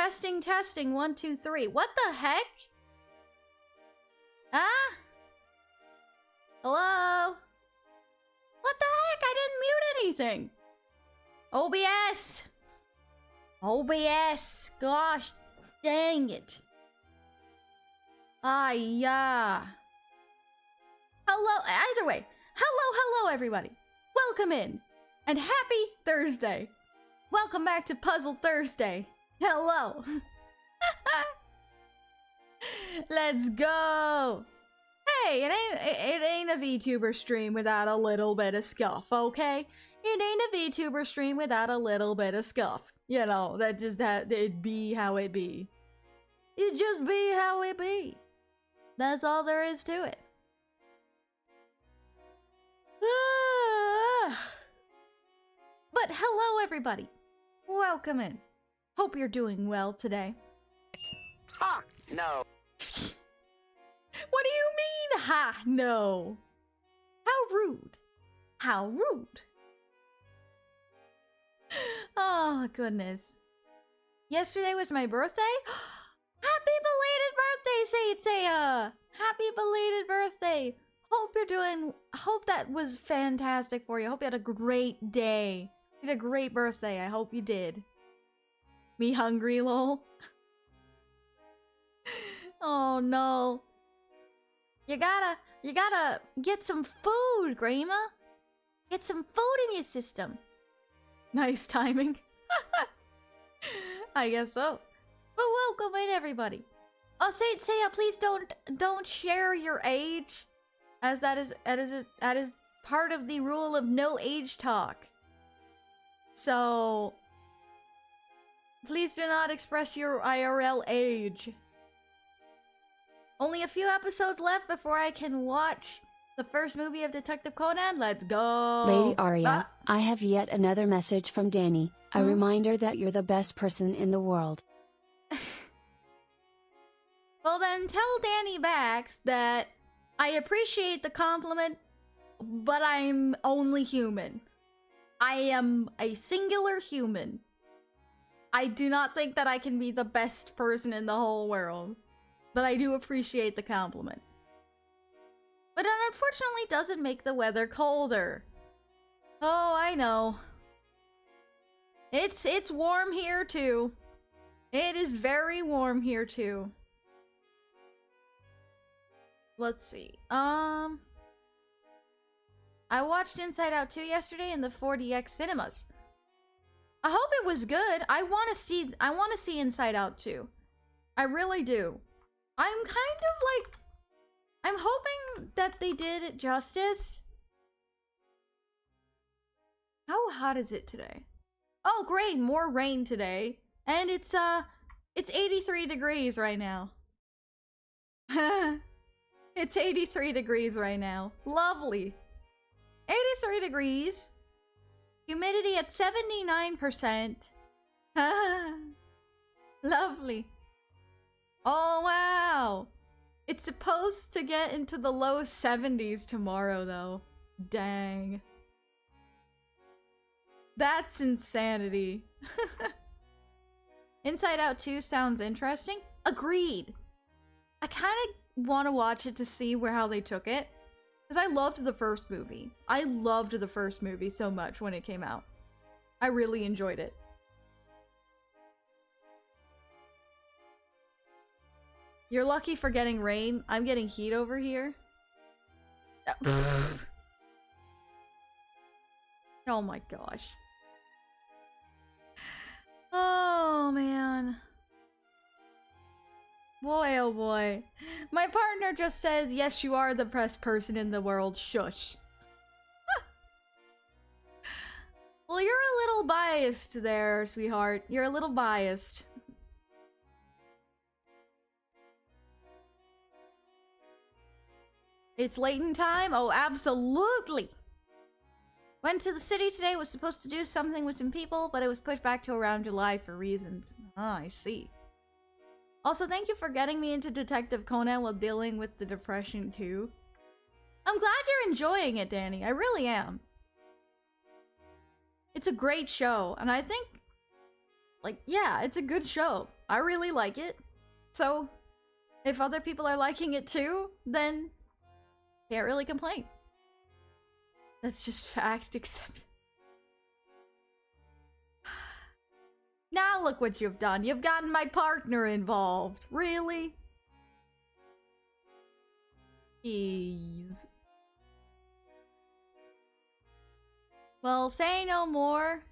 Testing, testing, 1, 2, 3. What the heck? Ah? Hello? What the heck? I didn't mute anything. OBS. OBS. Gosh, dang it. Ah, yeah. Hello, either way. Hello, everybody. Welcome in. And happy Thursday. Welcome back to Puzzle Thursday. Hello. Let's go. Hey, it ain't a VTuber stream without a little bit of scuff, okay? It ain't a VTuber stream without a little bit of scuff. You know, that just it be how it be. It just be how it be. That's all there is to it. But hello, everybody. Welcome in. Hope you're doing well today. Ha! No. What do you mean, ha, no? How rude. How rude. Oh, goodness. Yesterday was my birthday? Happy belated birthday, Seiya! Happy belated birthday. Hope that was fantastic for you. Hope you had a great day. You had a great birthday. I hope you did. Me hungry, lol. Oh no. You gotta get some food, Grandma. Get some food in your system. Nice timing. I guess so. But welcome in, everybody. Oh, Seiya, please don't share your age, as that is part of the rule of no age talk. So please do not express your IRL age. Only a few episodes left before I can watch the first movie of Detective Conan. Let's go! Lady Arya, I have yet another message from Danny. A reminder that you're the best person in the world. Well then, tell Danny back that I appreciate the compliment, but I'm only human. I am a singular human. I do not think that I can be the best person in the whole world. But I do appreciate the compliment. But it unfortunately doesn't make the weather colder. Oh, I know. It's warm here too. It is very warm here too. Let's see. I watched Inside Out 2 yesterday in the 4DX cinemas. I hope it was good. I want to see Inside Out 2. I really do. I'm hoping that they did it justice. How hot is it today? Oh, great, more rain today. And it's 83 degrees right now. It's 83 degrees right now. Lovely. 83 degrees. Humidity at 79%. Lovely. Oh, wow. It's supposed to get into the low 70s tomorrow, though. Dang. That's insanity. Inside Out 2 sounds interesting. Agreed. I kind of want to watch it to see how they took it. Because I loved the first movie. I loved the first movie so much when it came out. I really enjoyed it. You're lucky for getting rain. I'm getting heat over here. Oh my gosh. Oh man. Boy, oh boy. My partner just says, yes, you are the best person in the world. Shush. Well, you're a little biased there, sweetheart. You're a little biased. It's Layton time? Oh, absolutely! Went to the city today, was supposed to do something with some people, but it was pushed back to around July for reasons. Ah, I see. Also, thank you for getting me into Detective Conan while dealing with the depression too. I'm glad you're enjoying it, Danny. I really am. It's a great show, and I think, like, yeah, it's a good show. I really like it. So, if other people are liking it too, then can't really complain. That's just fact, except... Now look what you've done. You've gotten my partner involved. Really? Jeez. Well, say no more,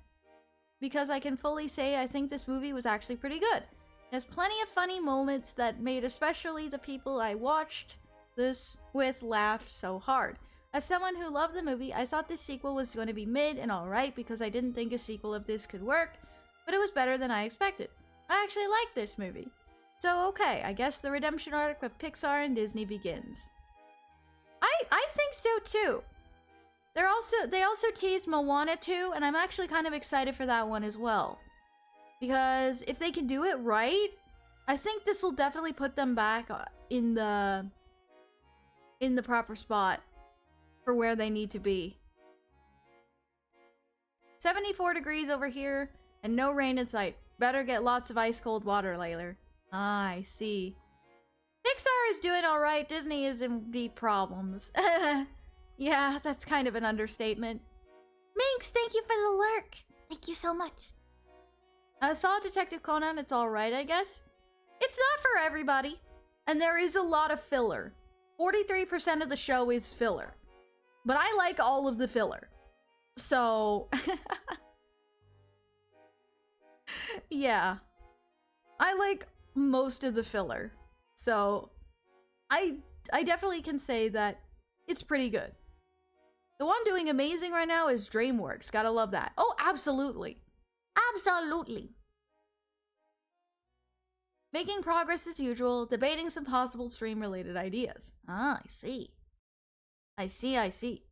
because I can fully say I think this movie was actually pretty good. It has plenty of funny moments that made especially the people I watched this with laugh so hard. As someone who loved the movie, I thought this sequel was going to be mid and alright because I didn't think a sequel of this could work, but it was better than I expected. I actually liked this movie. So okay, I guess the redemption arc of Pixar and Disney begins. I think so too. They also teased Moana 2, and I'm actually kind of excited for that one as well. Because if they can do it right, I think this will definitely put them back in the proper spot for where they need to be. 74 degrees over here, and no rain in sight. Better get lots of ice cold water later. Ah, I see. Pixar is doing alright, Disney is in deep problems. Yeah, that's kind of an understatement. Minx, thank you for the lurk. Thank you so much. I saw Detective Conan, it's alright, I guess. It's not for everybody, and there is a lot of filler. 43% of the show is filler. But I like all of the filler. So... yeah. I like most of the filler. So, I definitely can say that it's pretty good. The one doing amazing right now is DreamWorks. Gotta love that. Oh, absolutely. Absolutely. Making progress as usual, debating some possible stream-related ideas. Ah, I see. I see.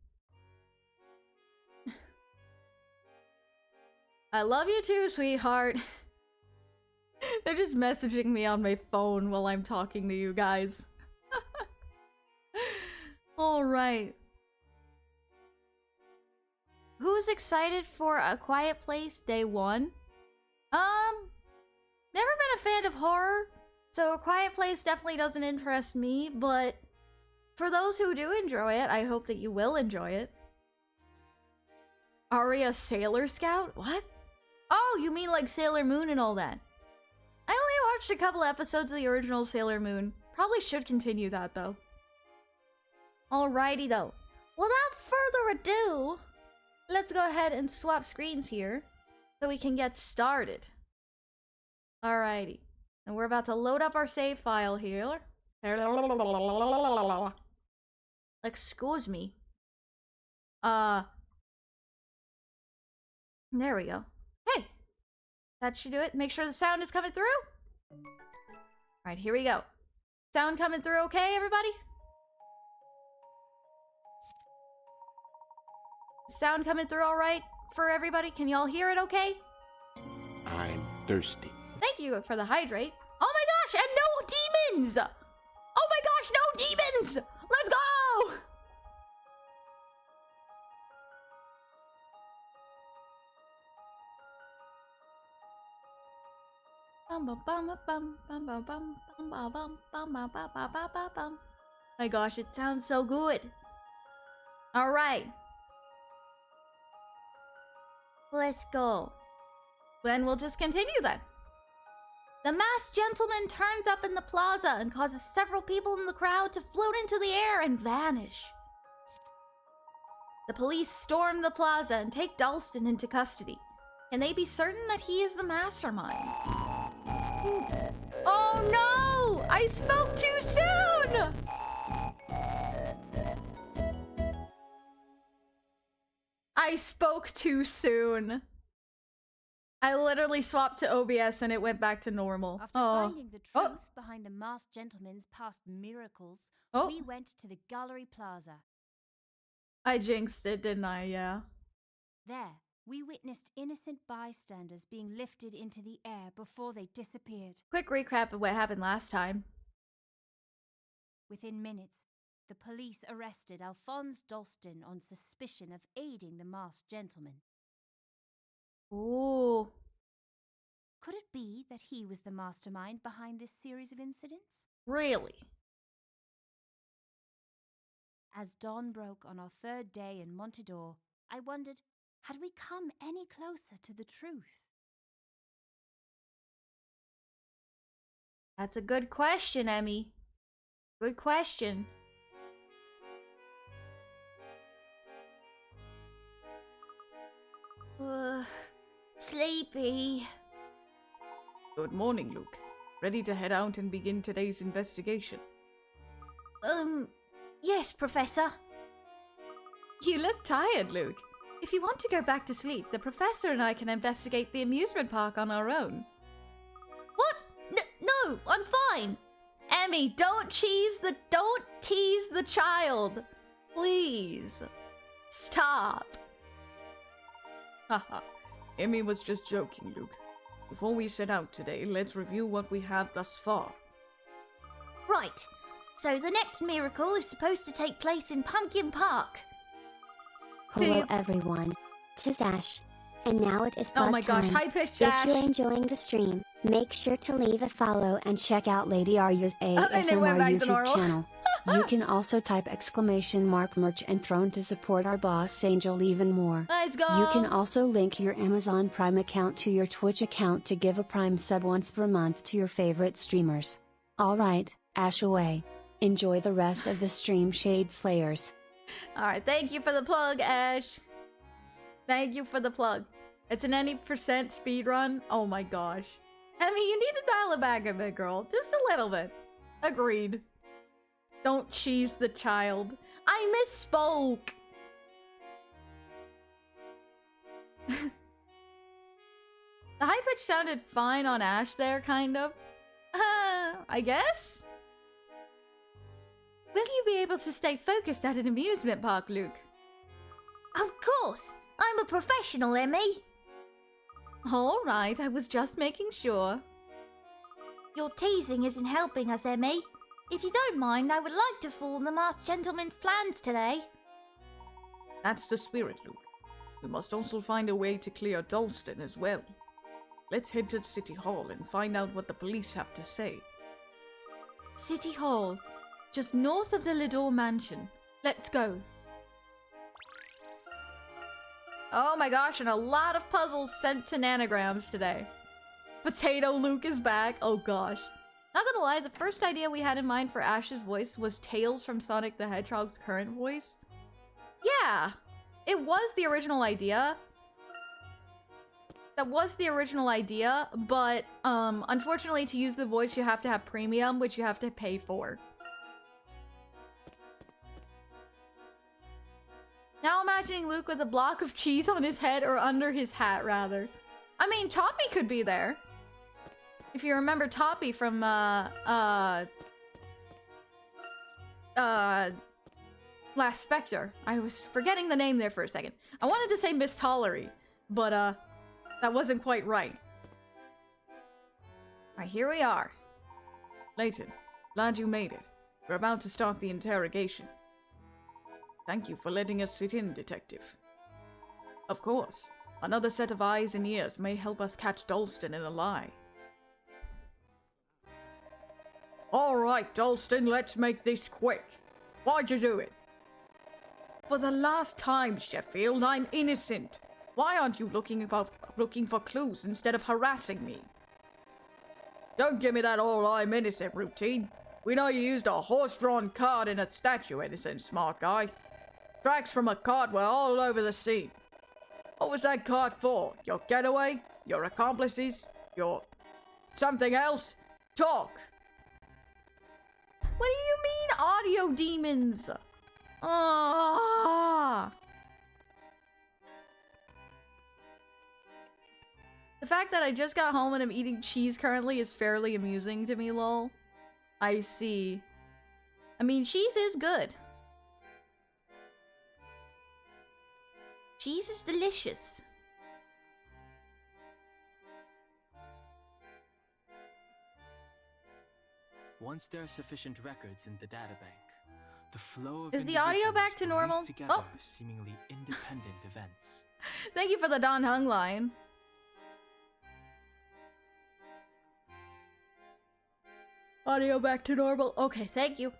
I love you too, sweetheart. They're just messaging me on my phone while I'm talking to you guys. Alright. Who's excited for A Quiet Place Day 1? Never been a fan of horror, so A Quiet Place definitely doesn't interest me, but for those who do enjoy it, I hope that you will enjoy it. Aria Sailor Scout? What? Oh, you mean like Sailor Moon and all that. I only watched a couple episodes of the original Sailor Moon. Probably should continue that, though. Alrighty, though. Without further ado, let's go ahead and swap screens here so we can get started. Alrighty. And we're about to load up our save file here. Excuse me. There we go. Hey! That should do it. Make sure the sound is coming through. Alright, here we go. Sound coming through okay, everybody? Sound coming through alright for everybody? Can y'all hear it okay? I'm thirsty. Thank you for the hydrate. Oh my gosh, and no demons! Oh my gosh, no demons! Let's go! My gosh, it sounds so good. Alright. Let's go. Then we'll just continue then. The masked gentleman turns up in the plaza and causes several people in the crowd to float into the air and vanish. The police storm the plaza and take Dalston into custody. Can they be certain that he is the mastermind? Oh no! I spoke too soon! I spoke too soon. I literally swapped to OBS and it went back to normal. After finding the truth behind the masked gentleman's past miracles, we went to the Gallery Plaza. I jinxed it, didn't I? Yeah. There, we witnessed innocent bystanders being lifted into the air before they disappeared. Quick recap of what happened last time. Within minutes, the police arrested Alphonse Dalston on suspicion of aiding the masked gentleman. Ooh. Could it be that he was the mastermind behind this series of incidents? Really? As dawn broke on our third day in Montedor, I wondered, had we come any closer to the truth? That's a good question, Emmy. Good question. Sleepy. Good morning, Luke. Ready to head out and begin today's investigation? Yes, Professor. You look tired, Luke. If you want to go back to sleep, the Professor and I can investigate the amusement park on our own. What? No, I'm fine. Emmy, don't tease the child. Please. Stop. Haha. Emmy was just joking, Luke. Before we set out today, let's review what we have thus far. Right. So the next miracle is supposed to take place in Pumpkin Park. Hello everyone, this is Ash, and now it is Oh bug my gosh, time. high-pitched If Ash. you're enjoying the stream, make sure to leave a follow and check out Lady Arya's and it went ASMR back to YouTube normal. channel. You can also type !merch and throne to support our boss Angel even more. Let's go. You can also link your Amazon Prime account to your Twitch account to give a Prime sub once per month to your favorite streamers. Alright, Ash away. Enjoy the rest of the stream, Shade Slayers. Alright, thank you for the plug, Ash. Thank you for the plug. It's an any percent speed run. Oh my gosh. Emmy, you need to dial it back a bit, girl. Just a little bit. Agreed. Don't cheese the child. I misspoke. The high pitch sounded fine on Ash there, kind of. I guess? Will you be able to stay focused at an amusement park, Luke? Of course! I'm a professional, Emmy! Alright, I was just making sure. Your teasing isn't helping us, Emmy. If you don't mind, I would like to fool the masked gentleman's plans today. That's the spirit, Luke. We must also find a way to clear Dalston as well. Let's head to City Hall and find out what the police have to say. City Hall, just north of the Ledore mansion. Let's go. Oh my gosh, and a lot of puzzles sent to nanograms today. Potato Luke is back. Oh gosh. Not gonna lie, the first idea we had in mind for Ash's voice was Tails from Sonic the Hedgehog's current voice. Yeah, it was the original idea. That was the original idea, but unfortunately to use the voice you have to have premium, which you have to pay for. Now imagining Luke with a block of cheese on his head, or under his hat, rather. I mean, Toppy could be there. If you remember Toppy from, Last Spectre. I was forgetting the name there for a second. I wanted to say Miss Tollery, but, that wasn't quite right. Alright, here we are. Layton, glad you made it. We're about to start the interrogation. Thank you for letting us sit in, Detective. Of course, another set of eyes and ears may help us catch Dalston in a lie. Alright, Dalston, let's make this quick. Why'd you do it? For the last time, Sheffield, I'm innocent. Why aren't you looking for clues instead of harassing me? Don't give me that all I'm innocent routine. We know you used a horse-drawn cart in a statue, innocent smart guy. Tracks from a cart were all over the scene. What was that cart for? Your getaway? Your accomplices? Your... something else? Talk! What do you mean, audio demons? Ah. The fact that I just got home and I'm eating cheese currently is fairly amusing to me, lol. I see. I mean, cheese is good. Cheese is delicious. Once there are sufficient records in the databank, the flow of Is the audio individuals back to will normal? link together Oh. seemingly independent events. Thank you for the Don Hung line. Audio back to normal. Okay, thank you.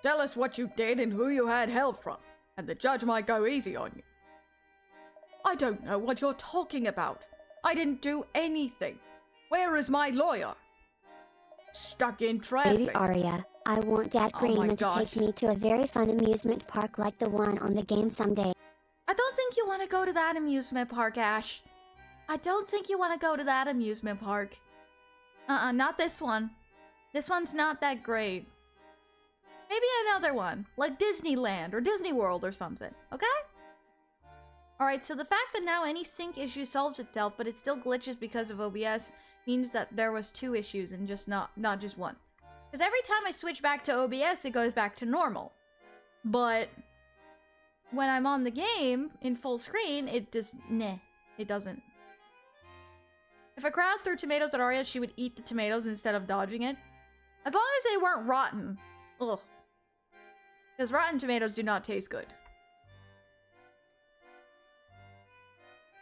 Tell us what you did and who you had help from, and the judge might go easy on you. I don't know what you're talking about. I didn't do anything. Where is my lawyer? Stuck in traffic. Lady Aria, I want Dad Oh my Greenman to gosh. take me to a very fun amusement park like the one on the game someday. I don't think you want to go to that amusement park, Ash. I don't think you want to go to that amusement park. Not this one. This one's not that great. Maybe another one, like Disneyland or Disney World or something, okay? Alright, so the fact that now any sync issue solves itself, but it still glitches because of OBS, means that there was 2 issues and just not just one. Because every time I switch back to OBS, it goes back to normal. But when I'm on the game in full screen, it just, it doesn't. If a crowd threw tomatoes at Arya, she would eat the tomatoes instead of dodging it. As long as they weren't rotten. Ugh. Because rotten tomatoes do not taste good.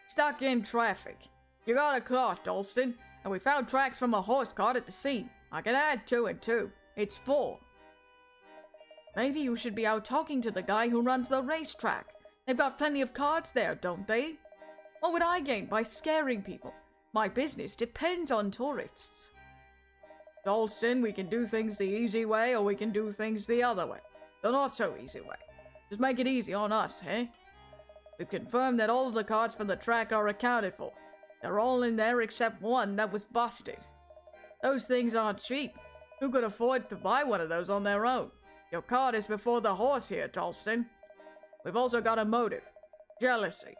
Stuck in traffic. You got a car, Dalston, and we found tracks from a horse cart at the scene. I can add 2 and 2. It's 4. Maybe you should be out talking to the guy who runs the racetrack. They've got plenty of carts there, don't they? What would I gain by scaring people? My business depends on tourists. Dalston, we can do things the easy way, or we can do things the other way. The not so easy way. Just make it easy on us, eh? We've confirmed that all of the carts from the track are accounted for. They're all in there except one that was busted. Those things aren't cheap. Who could afford to buy one of those on their own? Your cart is before the horse here, Dalston. We've also got a motive. Jealousy.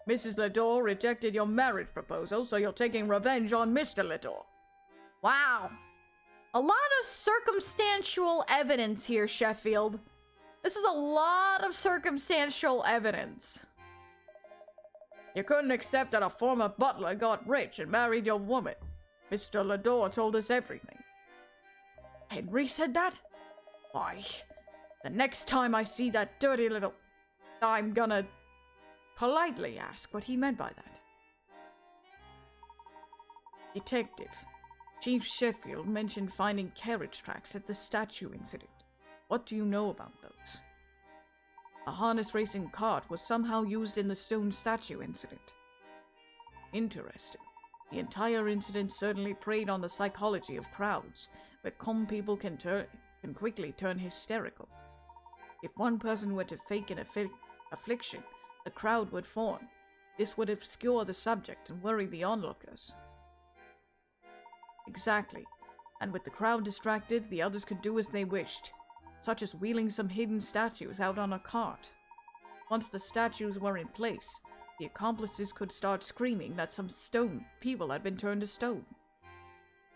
Mrs. Ledore rejected your marriage proposal, so you're taking revenge on Mr. Ledore. Wow. A lot of circumstantial evidence here, Sheffield. This is a lot of circumstantial evidence. You couldn't accept that a former butler got rich and married your woman. Mr. Ledore told us everything. Henry said that? Why, the next time I see that dirty little... I'm gonna politely ask what he meant by that. Detective, Chief Sheffield mentioned finding carriage tracks at the statue incident. What do you know about those? A harness racing cart was somehow used in the stone statue incident. Interesting. The entire incident certainly preyed on the psychology of crowds, where calm people can quickly turn hysterical. If one person were to fake an affliction, the crowd would form. This would obscure the subject and worry the onlookers. Exactly. And with the crowd distracted, the others could do as they wished, such as wheeling some hidden statues out on a cart. Once the statues were in place, the accomplices could start screaming that some people had been turned to stone.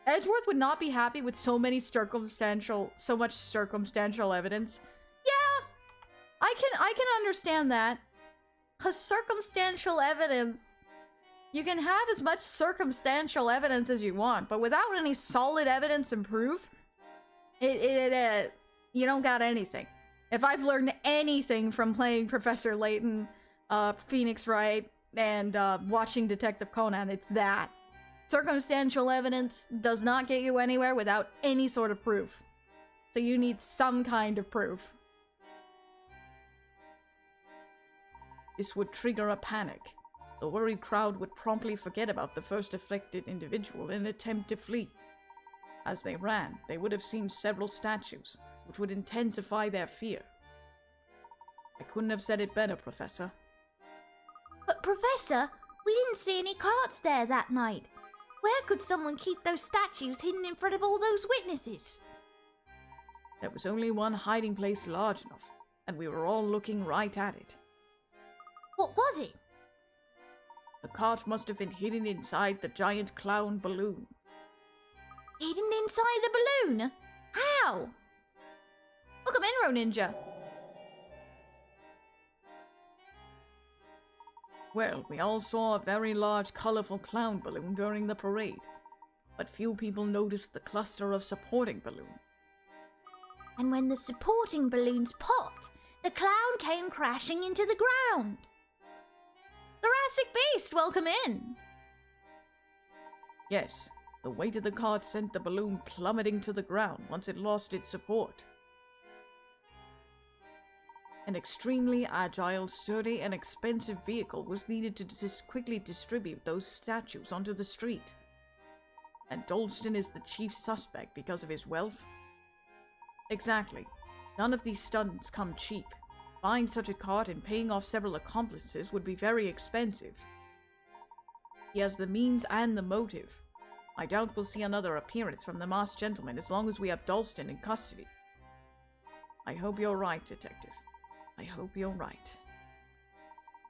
Edgeworth would not be happy with so much circumstantial evidence. Yeah, I can understand that. Cause circumstantial evidence, you can have as much circumstantial evidence as you want, but without any solid evidence and proof, you don't got anything. If I've learned anything from playing Professor Layton, Phoenix Wright, and watching Detective Conan, it's that. Circumstantial evidence does not get you anywhere without any sort of proof. So you need some kind of proof. This would trigger a panic. The worried crowd would promptly forget about the first afflicted individual and attempt to flee. As they ran, they would have seen several statues, which would intensify their fear. I couldn't have said it better, Professor. But Professor, we didn't see any carts there that night. Where could someone keep those statues hidden in front of all those witnesses? There was only one hiding place large enough, and we were all looking right at it. What was it? The cart must have been hidden inside the giant clown balloon. Hidden inside the balloon? How? Welcome in, Ro Ninja. Well, we all saw a very large, colorful clown balloon during the parade, but few people noticed the cluster of supporting balloons. And when the supporting balloons popped, the clown came crashing into the ground. Thoracic Beast, welcome in. Yes, The weight of the cart sent the balloon plummeting to the ground once it lost its support. An extremely agile, sturdy, and expensive vehicle was needed to quickly distribute those statues onto the street. And Dalston is the chief suspect because of his wealth? Exactly. None of these stunts come cheap. Buying such a cart and paying off several accomplices would be very expensive. He has the means and the motive. I doubt we'll see another appearance from the masked gentleman as long as we have Dalston in custody. I hope you're right, Detective. I hope you're right.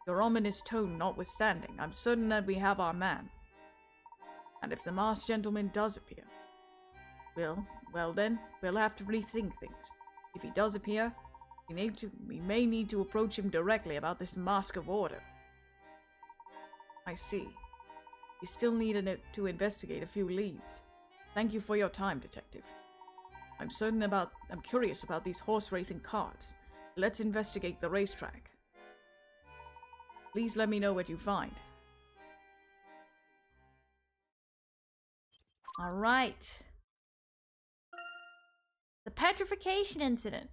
Your ominous tone notwithstanding, I'm certain that we have our man. And if the masked gentleman does appear, well then, we'll have to rethink things. If he does appear, we may need to approach him directly about this mask of order. I see. You still need to investigate a few leads. Thank you for your time, Detective. I'm curious about these horse racing carts. Let's investigate the racetrack. Please let me know what you find. All right. The petrification incident.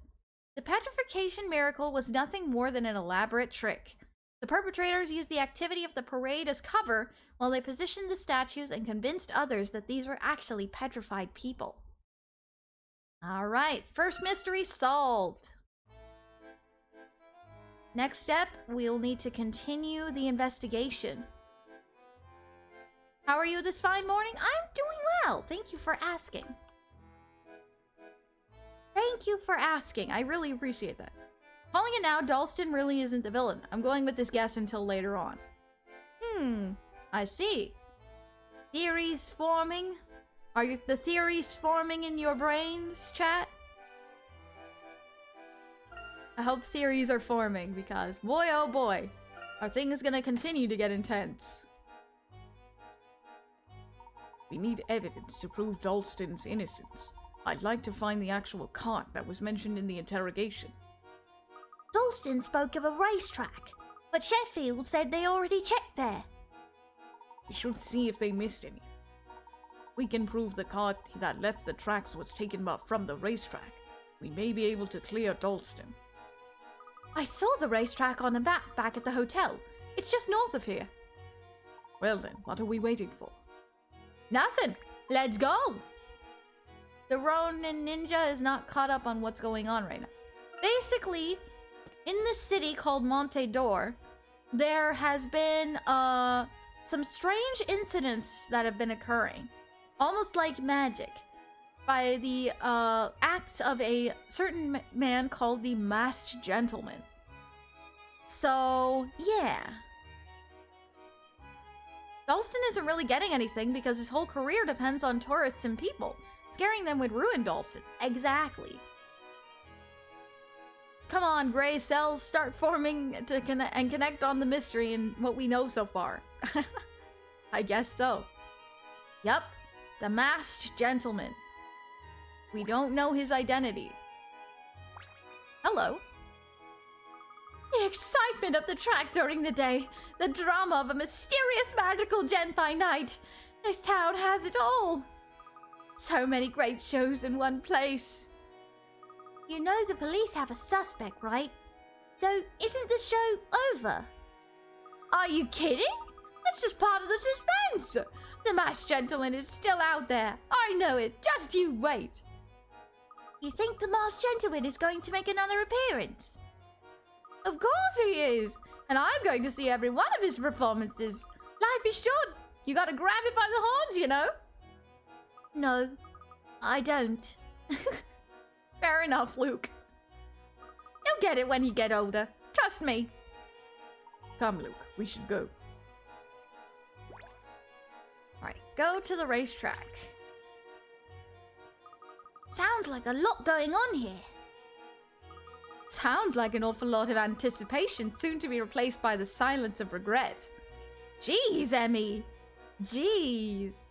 The petrification miracle was nothing more than an elaborate trick. The perpetrators used the activity of the parade as cover while they positioned the statues and convinced others that these were actually petrified people. All right, first mystery solved. Next step, we'll need to continue the investigation. How are you this fine morning? I'm doing well. Thank you for asking. Thank you for asking. I really appreciate that. Calling it now, Dalston really isn't the villain. I'm going with this guess until later on. I see. Theories forming? Are the theories forming in your brains, chat? I hope theories are forming because, boy oh boy, our thing is gonna continue to get intense. We need evidence to prove Dalston's innocence. I'd like to find the actual cart that was mentioned in the interrogation. Dalston spoke of a racetrack, but Sheffield said they already checked there. We should see if they missed anything. We can prove the cart that left the tracks was taken from the racetrack. We may be able to clear Dalston. I saw the racetrack on a map back at the hotel. It's just north of here. Well then, what are we waiting for? Nothing. Let's go. The Ronin ninja is not caught up on what's going on right now. Basically, in this city called Ledore, there has been some strange incidents that have been occurring, almost like magic, by the acts of a certain man called the Masked Gentleman. So, yeah. Dalston isn't really getting anything because his whole career depends on tourists and people. Scaring them would ruin Dalston. Exactly. Come on, gray cells, start forming to connect on the mystery and what we know so far. I guess so. Yup, the Masked Gentleman. We don't know his identity. Hello. The excitement of the track during the day, the drama of a mysterious magical gent by night. This town has it all. So many great shows in one place. You know the police have a suspect, right? So isn't the show over? Are you kidding? That's just part of the suspense. The Masked Gentleman is still out there. I know it. Just you wait. You think the Masked Gentleman is going to make another appearance? Of course he is. And I'm going to see every one of his performances. Life is short. You gotta grab it by the horns, you know? No, I don't. Fair enough, Luke. You'll get it when you get older. Trust me. Come, Luke. We should go. Alright, go to the racetrack. Sounds like a lot going on here. Sounds like an awful lot of anticipation, soon to be replaced by the silence of regret. Jeez, Emmy. Jeez.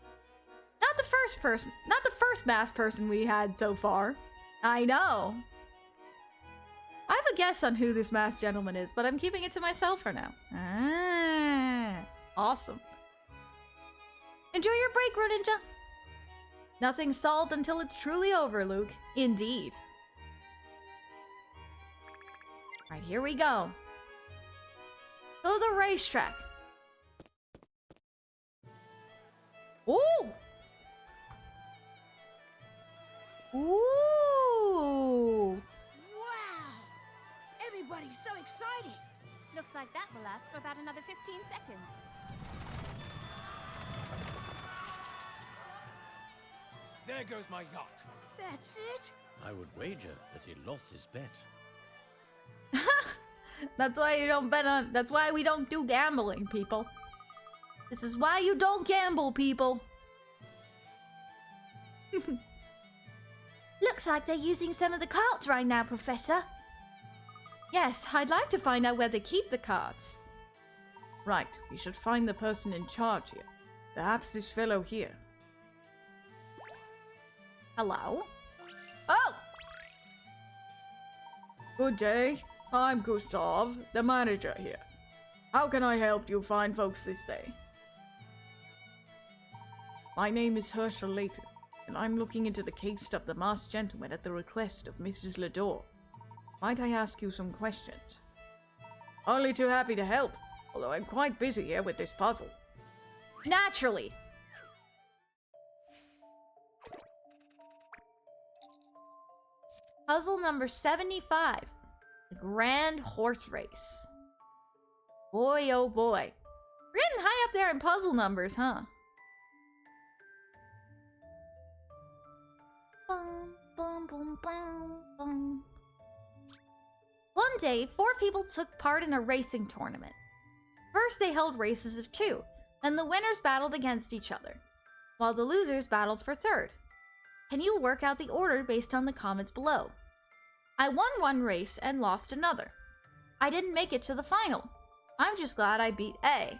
Not the first masked person we had so far. I know. I have a guess on who this masked gentleman is, but I'm keeping it to myself for now. Ah, awesome. Enjoy your break, Ninja. Nothing's solved until it's truly over, Luke. Indeed. Alright, here we go. To the racetrack. Ooh! Ooh! Wow! Everybody's so excited! Looks like that will last for about another 15 seconds. There goes my yacht. That's it? I would wager that he lost his bet. That's why you don't bet on. That's why we don't do gambling, people. This is why you don't gamble, people. Looks like they're using some of the carts right now, Professor. Yes, I'd like to find out where they keep the carts. Right, we should find the person in charge here. Perhaps this fellow here. Hello? Oh! Good day. I'm Gustav, the manager here. How can I help you fine folks this day? My name is Herschel Layton, and I'm looking into the case of the masked gentleman at the request of Mrs. Ledore. Might I ask you some questions? Only too happy to help, although I'm quite busy here with this puzzle. Naturally. Puzzle number 75. The Grand Horse Race. Boy, oh boy. We're getting high up there in puzzle numbers, huh? Bum, bum, bum, bum, bum. One day, 4 people took part in a racing tournament. First, they held races of 2, then the winners battled against each other, while the losers battled for third. Can you work out the order based on the comments below? I won one race and lost another. I didn't make it to the final. I'm just glad I beat A.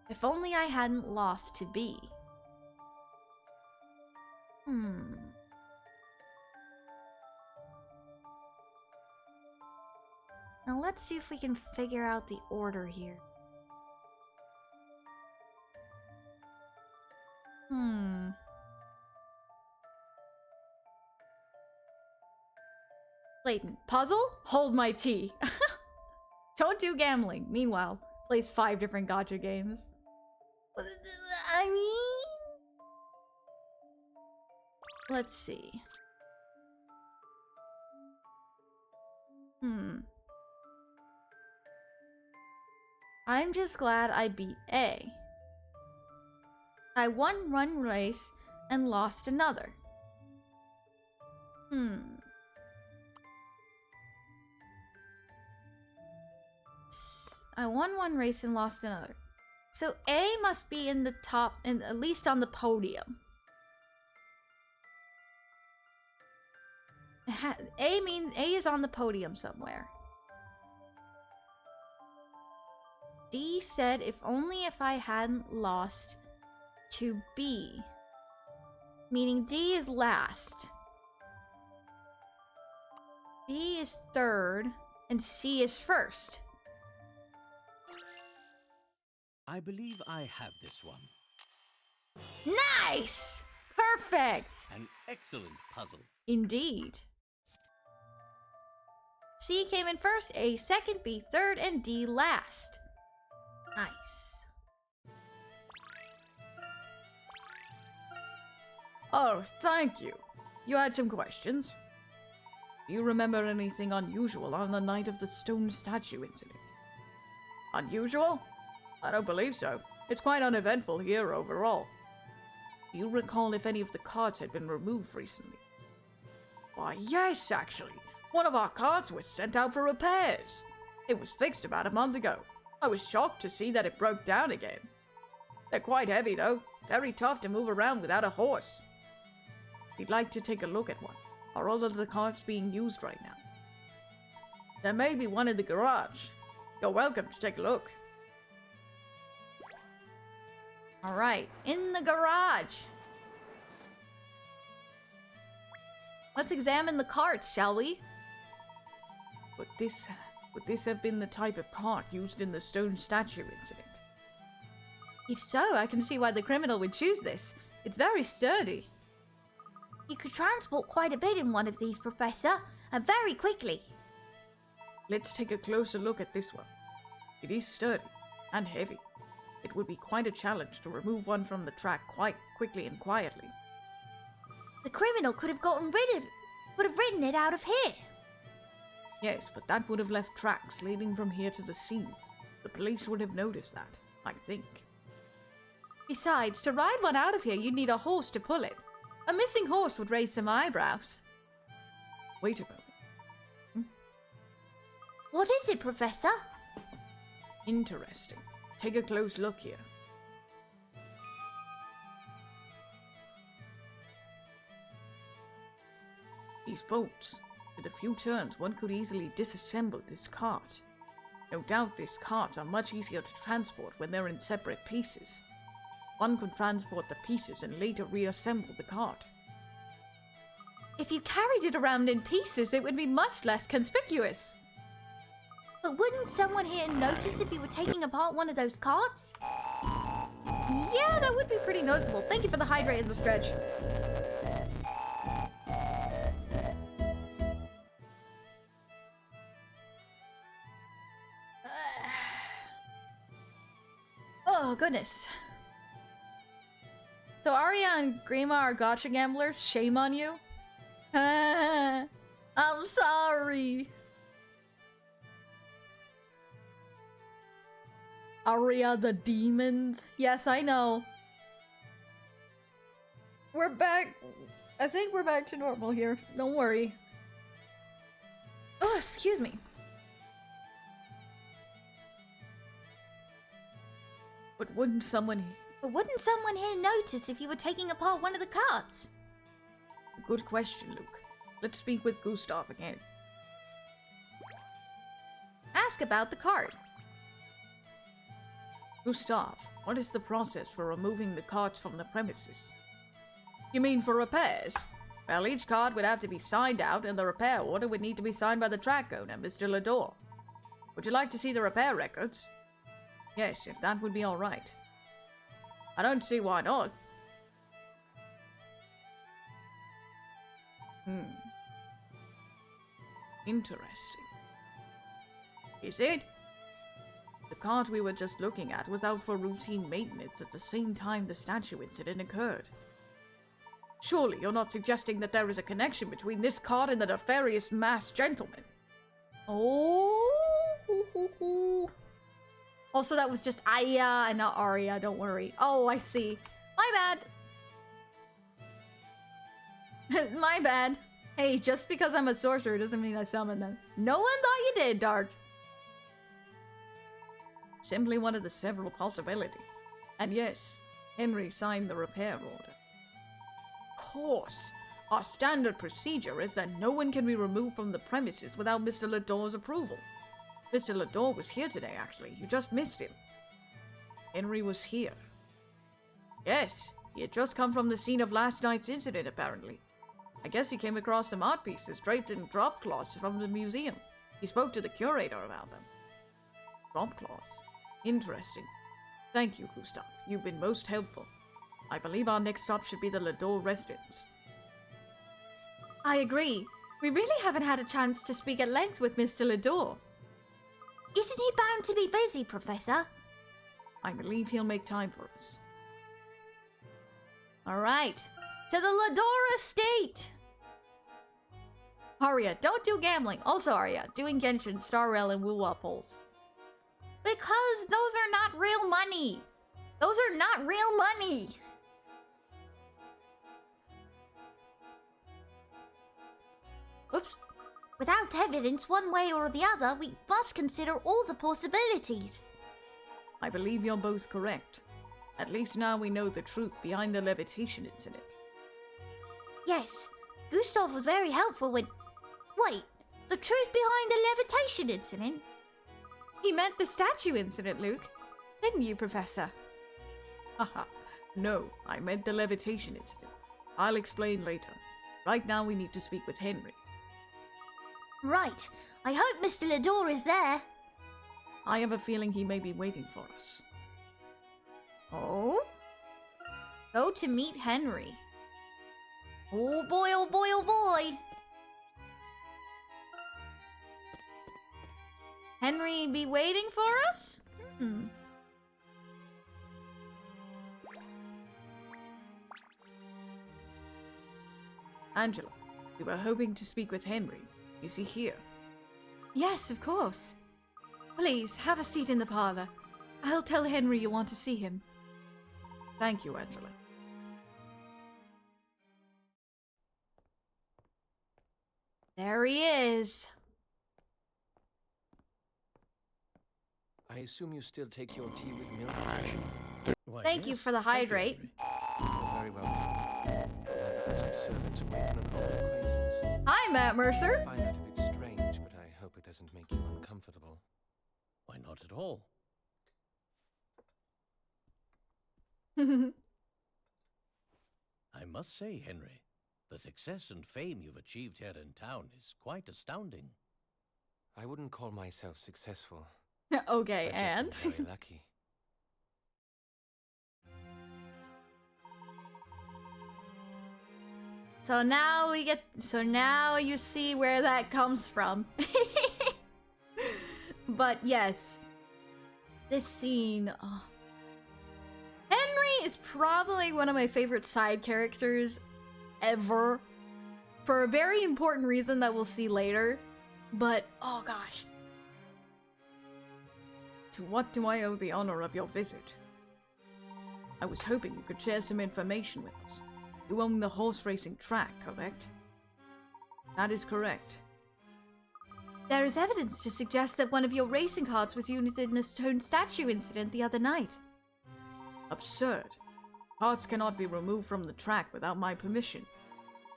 If only I hadn't lost to B. Now let's see if we can figure out the order here. Layton, puzzle? Hold my tea. Don't do gambling. Meanwhile, plays 5 different gacha games. I mean... Let's see. I'm just glad I beat A. I won one race and lost another. I won one race and lost another. So A must be in the top, at least on the podium. A means A is on the podium somewhere. D said if only if I hadn't lost to B. Meaning D is last. B is third, and C is first. I believe I have this one. Nice! Perfect! An excellent puzzle. Indeed. C came in first, A second, B third, and D last. Nice. Oh, thank you. You had some questions. Do you remember anything unusual on the night of the stone statue incident? Unusual? I don't believe so. It's quite uneventful here overall. Do you recall if any of the carts had been removed recently? Why, yes, actually. One of our carts was sent out for repairs. It was fixed about a month ago. I was shocked to see that it broke down again. They're quite heavy, though. Very tough to move around without a horse. If you'd like to take a look at one, are all of the carts being used right now? There may be one in the garage. You're welcome to take a look. Alright, in the garage. Let's examine the carts, shall we? Would this have been the type of cart used in the stone statue incident? If so, I can see why the criminal would choose this. It's very sturdy. You could transport quite a bit in one of these, Professor, and very quickly. Let's take a closer look at this one. It is sturdy and heavy. It would be quite a challenge to remove one from the track quite quickly and quietly. The criminal could have ridden it out of here. Yes, but that would have left tracks leading from here to the scene. The police would have noticed that, I think. Besides, to ride one out of here, you'd need a horse to pull it. A missing horse would raise some eyebrows. Wait a moment. What is it, Professor? Interesting. Take a close look here. These bolts. With a few turns, one could easily disassemble this cart. No doubt these carts are much easier to transport when they're in separate pieces. One could transport the pieces and later reassemble the cart. If you carried it around in pieces, it would be much less conspicuous. But wouldn't someone here notice if you were taking apart one of those carts? Yeah, that would be pretty noticeable. Thank you for the hydrate and the stretch. Oh, goodness. So Arya and Grima are gotcha gamblers. Shame on you. I'm sorry. Arya the demons. Yes, I know. We're back. I think we're back to normal here. Don't worry. Oh, excuse me. But wouldn't someone here notice if you were taking apart one of the carts? Good question, Luke. Let's speak with Gustav again. Ask about the cart. Gustav, what is the process for removing the carts from the premises? You mean for repairs? Well, each cart would have to be signed out, and the repair order would need to be signed by the track owner, Mr. Ledore. Would you like to see the repair records? Yes, if that would be all right. I don't see why not. Interesting. Is it? The cart we were just looking at was out for routine maintenance at the same time the statue incident occurred. Surely you're not suggesting that there is a connection between this cart and the nefarious masked gentleman? Oh. Also, that was just Aya and not Arya, don't worry. Oh, I see. My bad. My bad. Hey, just because I'm a sorcerer doesn't mean I summon them. No one thought you did, Dark. Simply one of the several possibilities. And yes, Henry signed the repair order. Of course, our standard procedure is that no one can be removed from the premises without Mr. Ledore's approval. Mr. Ledore was here today, actually. You just missed him. Henry was here. Yes, he had just come from the scene of last night's incident, apparently. I guess he came across some art pieces draped in drop cloths from the museum. He spoke to the curator about them. Drop cloths. Interesting. Thank you, Gustav. You've been most helpful. I believe our next stop should be the Ledore residence. I agree. We really haven't had a chance to speak at length with Mr. Ledore. Isn't he bound to be busy, Professor? I believe he'll make time for us. All right. To the Ledore estate! Arya, don't do gambling. Also, Arya, doing Genshin, Star Rail, and Woo-Wah polls. Because those are not real money. Those are not real money. Oops. Without evidence one way or the other, we must consider all the possibilities. I believe you're both correct. At least now we know the truth behind the levitation incident. Yes, Gustav was very helpful when... Wait, the truth behind the levitation incident? He meant the statue incident, Luke. Didn't you, Professor? Haha, no, I meant the levitation incident. I'll explain later. Right now we need to speak with Henry. Right, I hope Mr. Ledore is there. I have a feeling he may be waiting for us. Oh? Go to meet Henry. Oh boy, oh boy, oh boy! Henry be waiting for us? Angela, we were hoping to speak with Henry. Is he here? Yes, of course. Please, have a seat in the parlor. I'll tell Henry you want to see him. Thank you, Angela. There he is. I assume you still take your tea with milk? Why, Thank you yes. for the Thank you, hydrate. Henry. You're very welcome. As a servant to Layton, an old acquaintance. Hi, Matt Mercer. I find that a bit strange, but I hope it doesn't make you uncomfortable. Why not at all? I must say, Henry, the success and fame you've achieved here in town is quite astounding. I wouldn't call myself successful. Okay, I've and? just been very lucky. So now you see where that comes from. But yes, this scene, oh. Henry is probably one of my favorite side characters ever, for a very important reason that we'll see later, but oh gosh. To what do I owe the honor of your visit? I was hoping you could share some information with us. You own the horse racing track, correct? That is correct. There is evidence to suggest that one of your racing carts was used in a stone statue incident the other night. Absurd. Carts cannot be removed from the track without my permission.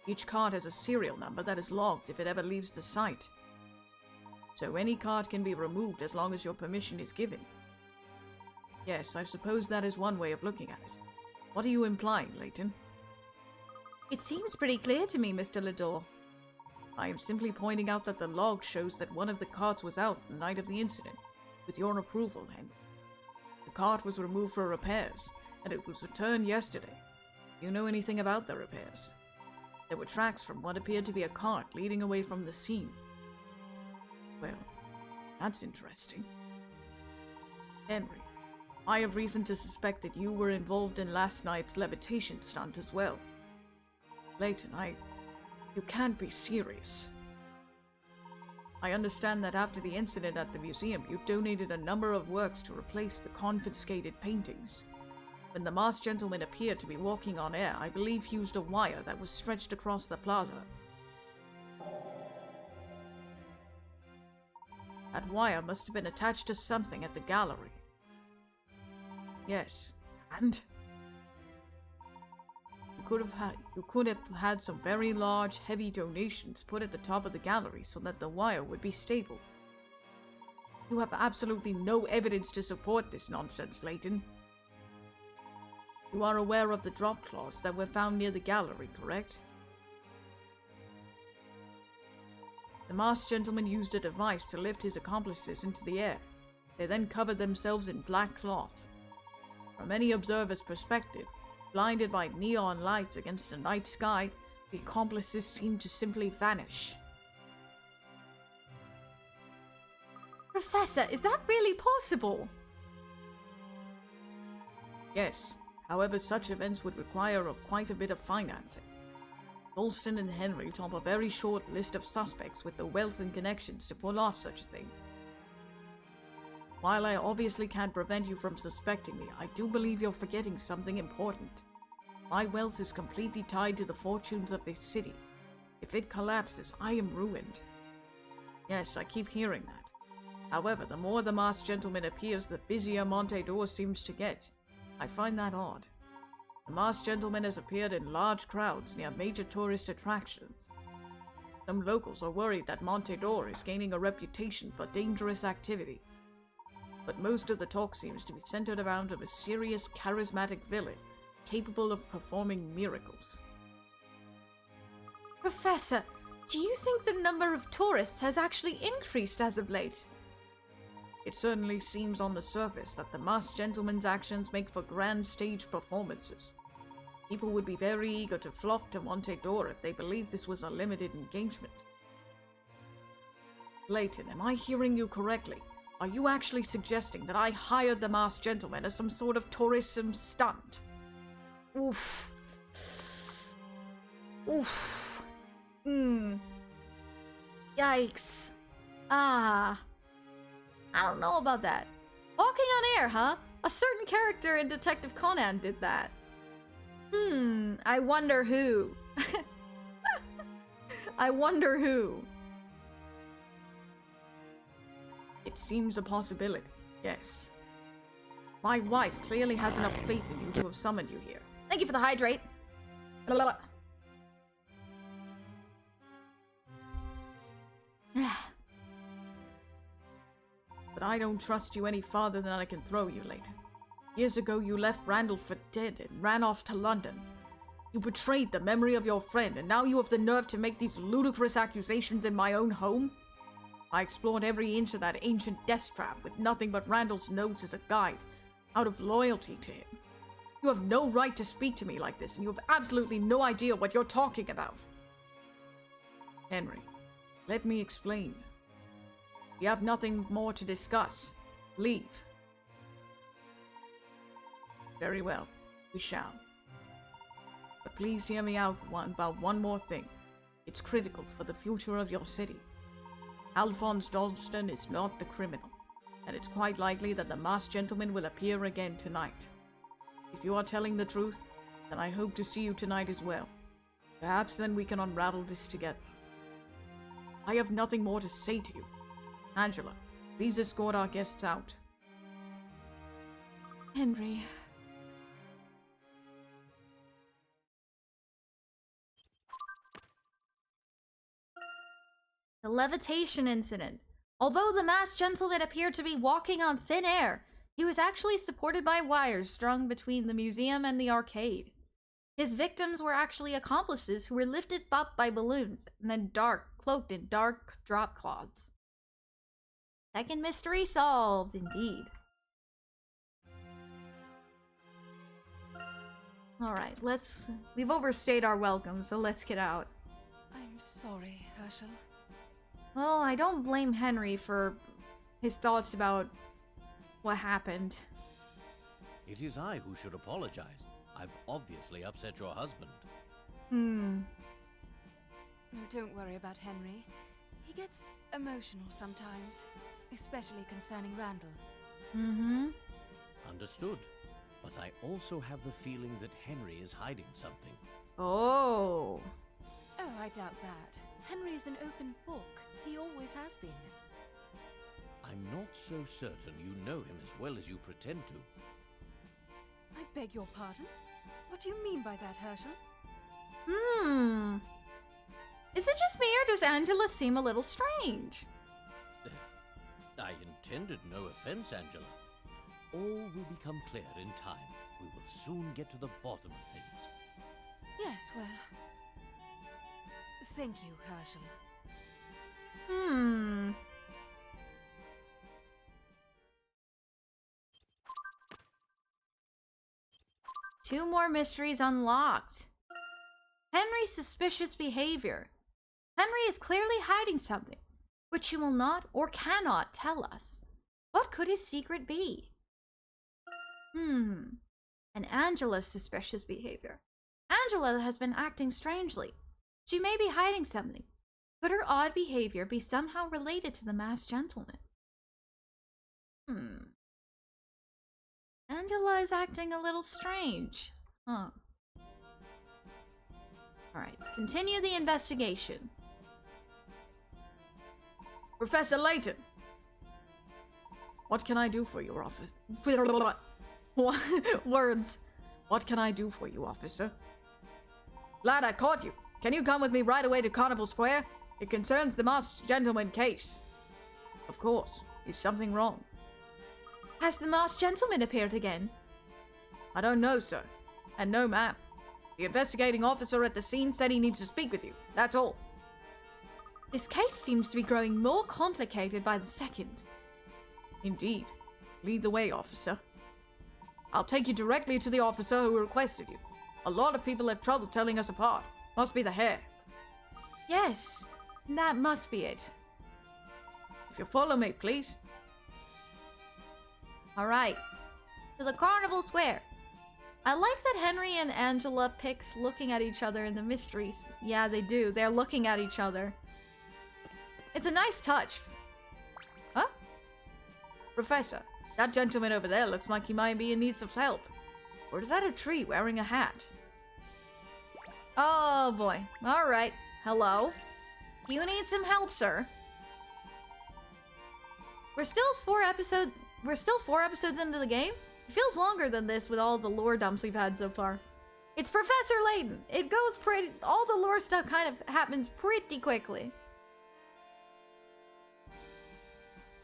Each cart has a serial number that is logged if it ever leaves the site. So any cart can be removed as long as your permission is given. Yes, I suppose that is one way of looking at it. What are you implying, Layton? It seems pretty clear to me, Mr. Ledore. I am simply pointing out that the log shows that one of the carts was out the night of the incident, with your approval, Henry. The cart was removed for repairs, and it was returned yesterday. Do you know anything about the repairs? There were tracks from what appeared to be a cart leading away from the scene. Well, that's interesting. Henry, I have reason to suspect that you were involved in last night's levitation stunt as well. Layton, you can't be serious. I understand that after the incident at the museum, you donated a number of works to replace the confiscated paintings. When the masked gentleman appeared to be walking on air, I believe he used a wire that was stretched across the plaza. That wire must have been attached to something at the gallery. Yes, and? You could have had some very large, heavy donations put at the top of the gallery so that the wire would be stable. You have absolutely no evidence to support this nonsense, Layton. You are aware of the drop cloths that were found near the gallery, correct? The masked gentleman used a device to lift his accomplices into the air. They then covered themselves in black cloth. From any observer's perspective, blinded by neon lights against the night sky, the accomplices seemed to simply vanish. Professor, is that really possible? Yes, however, such events would require quite a bit of financing. Dalston and Henry top a very short list of suspects with the wealth and connections to pull off such a thing. While I obviously can't prevent you from suspecting me, I do believe you're forgetting something important. My wealth is completely tied to the fortunes of this city. If it collapses, I am ruined. Yes, I keep hearing that. However, the more the masked gentleman appears, the busier Montedor seems to get. I find that odd. The masked gentleman has appeared in large crowds near major tourist attractions. Some locals are worried that Montedor is gaining a reputation for dangerous activity. But most of the talk seems to be centered around a mysterious, charismatic villain capable of performing miracles. Professor, do you think the number of tourists has actually increased as of late? It certainly seems on the surface that the masked gentleman's actions make for grand stage performances. People would be very eager to flock to Ledore if they believed this was a limited engagement. Layton, am I hearing you correctly? Are you actually suggesting that I hired the masked gentleman as some sort of tourism stunt? Oof. Oof. Yikes. Ah. I don't know about that. Walking on air, huh? A certain character in Detective Conan did that. I wonder who. I wonder who. It seems a possibility, yes. My wife clearly has enough faith in you to have summoned you here. Thank you for the hydrate. But I don't trust you any farther than I can throw you, Layton. Years ago, you left Randall for dead and ran off to London. You betrayed the memory of your friend, and now you have the nerve to make these ludicrous accusations in my own home? I explored every inch of that ancient death trap with nothing but Randall's notes as a guide, out of loyalty to him. You have no right to speak to me like this, and you have absolutely no idea what you're talking about. Henry, let me explain. We have nothing more to discuss. Leave. Very well, we shall. But please hear me out about one more thing. It's critical for the future of your city. Alphonse Dalston is not the criminal, and it's quite likely that the masked gentleman will appear again tonight. If you are telling the truth, then I hope to see you tonight as well. Perhaps then we can unravel this together. I have nothing more to say to you. Angela, please escort our guests out. Henry. The levitation incident. Although the masked gentleman appeared to be walking on thin air, he was actually supported by wires strung between the museum and the arcade. His victims were actually accomplices who were lifted up by balloons and then cloaked in dark drop cloths. Second mystery solved, indeed. Alright, we've overstayed our welcome, so let's get out. I'm sorry, Herschel. Well, I don't blame Henry for his thoughts about what happened. It is I who should apologize. I've obviously upset your husband. Oh, don't worry about Henry. He gets emotional sometimes, especially concerning Randall. Understood. But I also have the feeling that Henry is hiding something. Oh. Oh, I doubt that. Henry is an open book. He always has been. I'm not so certain you know him as well as you pretend to. I beg your pardon? What do you mean by that, Herschel? Is it just me, or does Angela seem a little strange? I intended no offense, Angela. All will become clear in time. We will soon get to the bottom of things. Yes, well... Thank you, Herschel. Two more mysteries unlocked. Henry's suspicious behavior. Henry is clearly hiding something, which he will not or cannot tell us. What could his secret be? And Angela's suspicious behavior. Angela has been acting strangely. She may be hiding something. Could her odd behavior be somehow related to the masked gentleman? Angela is acting a little strange. Alright, continue the investigation. Professor Layton! What can I do for you, officer? Words. What can I do for you, officer? Lad, I caught you. Can you come with me right away to Carnival Square? It concerns the masked gentleman case. Of course. Is something wrong? Has the masked gentleman appeared again? I don't know, sir. And no, ma'am. The investigating officer at the scene said he needs to speak with you. That's all. This case seems to be growing more complicated by the second. Indeed. Lead the way, officer. I'll take you directly to the officer who requested you. A lot of people have trouble telling us apart. Must be the hair. Yes, that must be it. If you follow me, please. Alright, to the Carnival Square. I like that Henry and Angela picks looking at each other in the mysteries. Yeah, they do. They're looking at each other. It's a nice touch. Huh? Professor, that gentleman over there looks like he might be in need of help. Or is that a tree wearing a hat? Oh boy. Alright. Hello. You need some help, sir. We're still 4 episodes into the game. It feels longer than this with all the lore dumps we've had so far. It's Professor Layton. It goes pretty... all the lore stuff kind of happens pretty quickly.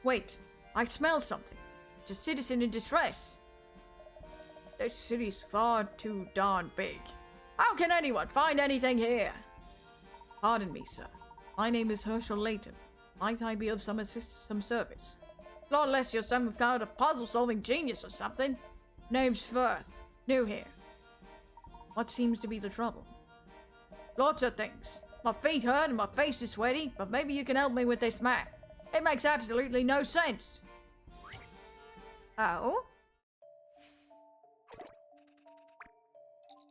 Wait, I smell something. It's a citizen in distress. This city's far too darn big. How can anyone find anything here? Pardon me, sir. My name is Herschel Layton. Might I be of some service? Lord bless you're some kind of puzzle-solving genius or something. Name's Firth. New here. What seems to be the trouble? Lots of things. My feet hurt and my face is sweaty, but maybe you can help me with this map. It makes absolutely no sense. Oh?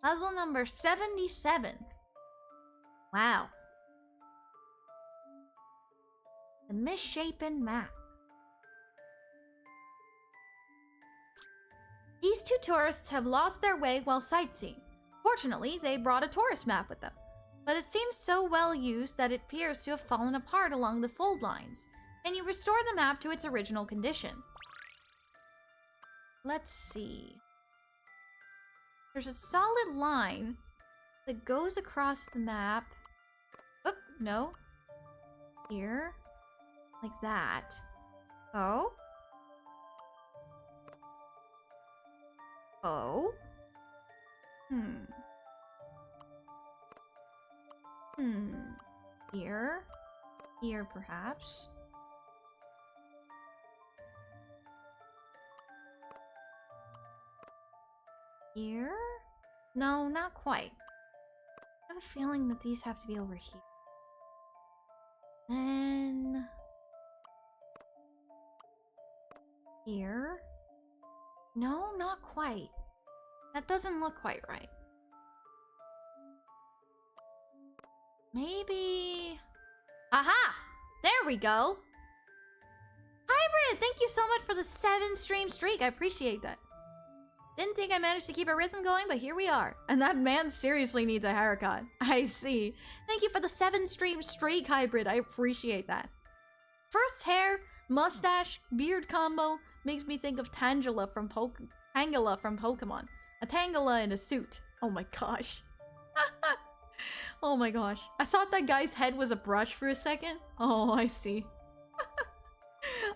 Puzzle number 77. Wow. The misshapen map. These 2 tourists have lost their way while sightseeing. Fortunately, they brought a tourist map with them, but it seems so well used that it appears to have fallen apart along the fold lines. Can you restore the map to its original condition? Let's see. There's a solid line that goes across the map. Oop, no. Here. Like that. Oh? Oh? Here? Here, perhaps? Here? No, not quite. I have a feeling that these have to be over here. Then... here? No, not quite. That doesn't look quite right. Maybe... aha! There we go! Hybrid, thank you so much for the 7 stream streak. I appreciate that. Didn't think I managed to keep a rhythm going, but here we are. And that man seriously needs a haircut. I see. Thank you for the 7 stream streak, Hybrid. I appreciate that. First hair, mustache, beard combo makes me think of Tangela from Pokemon. A Tangela in a suit. Oh my gosh. Oh my gosh. I thought that guy's head was a brush for a second. Oh, I see.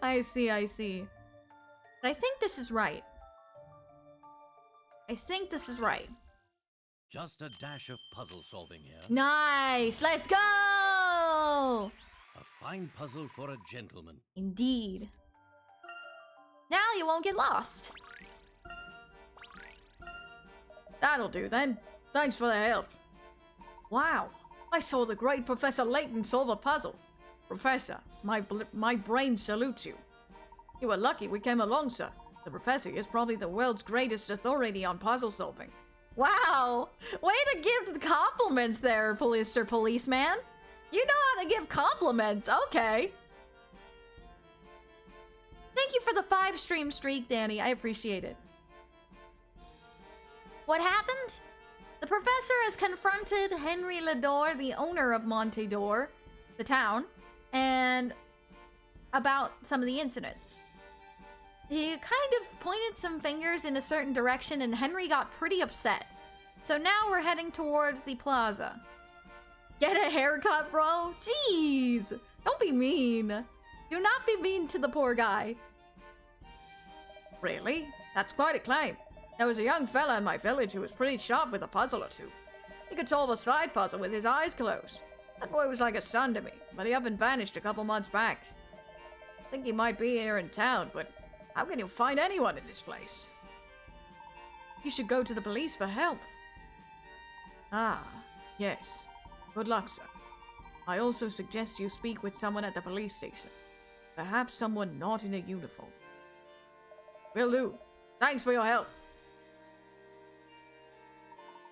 I see. But I think this is right. Just a dash of puzzle solving here. Nice! Let's go! A fine puzzle for a gentleman. Indeed. Now you won't get lost. That'll do then. Thanks for the help. Wow, I saw the great Professor Layton solve a puzzle. Professor, my brain salutes you. You were lucky we came along, sir. The professor is probably the world's greatest authority on puzzle solving. Wow! Way to give the compliments there, Mr. Policeman. You know how to give compliments, okay. Thank you for the 5 stream streak, Danny. I appreciate it. What happened? The professor has confronted Henry Ledore, the owner of Montedor, the town, and about some of the incidents. He kind of pointed some fingers in a certain direction and Henry got pretty upset. So now we're heading towards the plaza. Get a haircut, bro? Jeez! Don't be mean. Do not be mean to the poor guy. Really? That's quite a claim. There was a young fella in my village who was pretty sharp with a puzzle or 2. He could solve a slide puzzle with his eyes closed. That boy was like a son to me, but he up and vanished a couple months back. I think he might be here in town, but how can you find anyone in this place? You should go to the police for help. Ah, yes. Good luck, sir. I also suggest you speak with someone at the police station. Perhaps someone not in a uniform. Will do. Thanks for your help.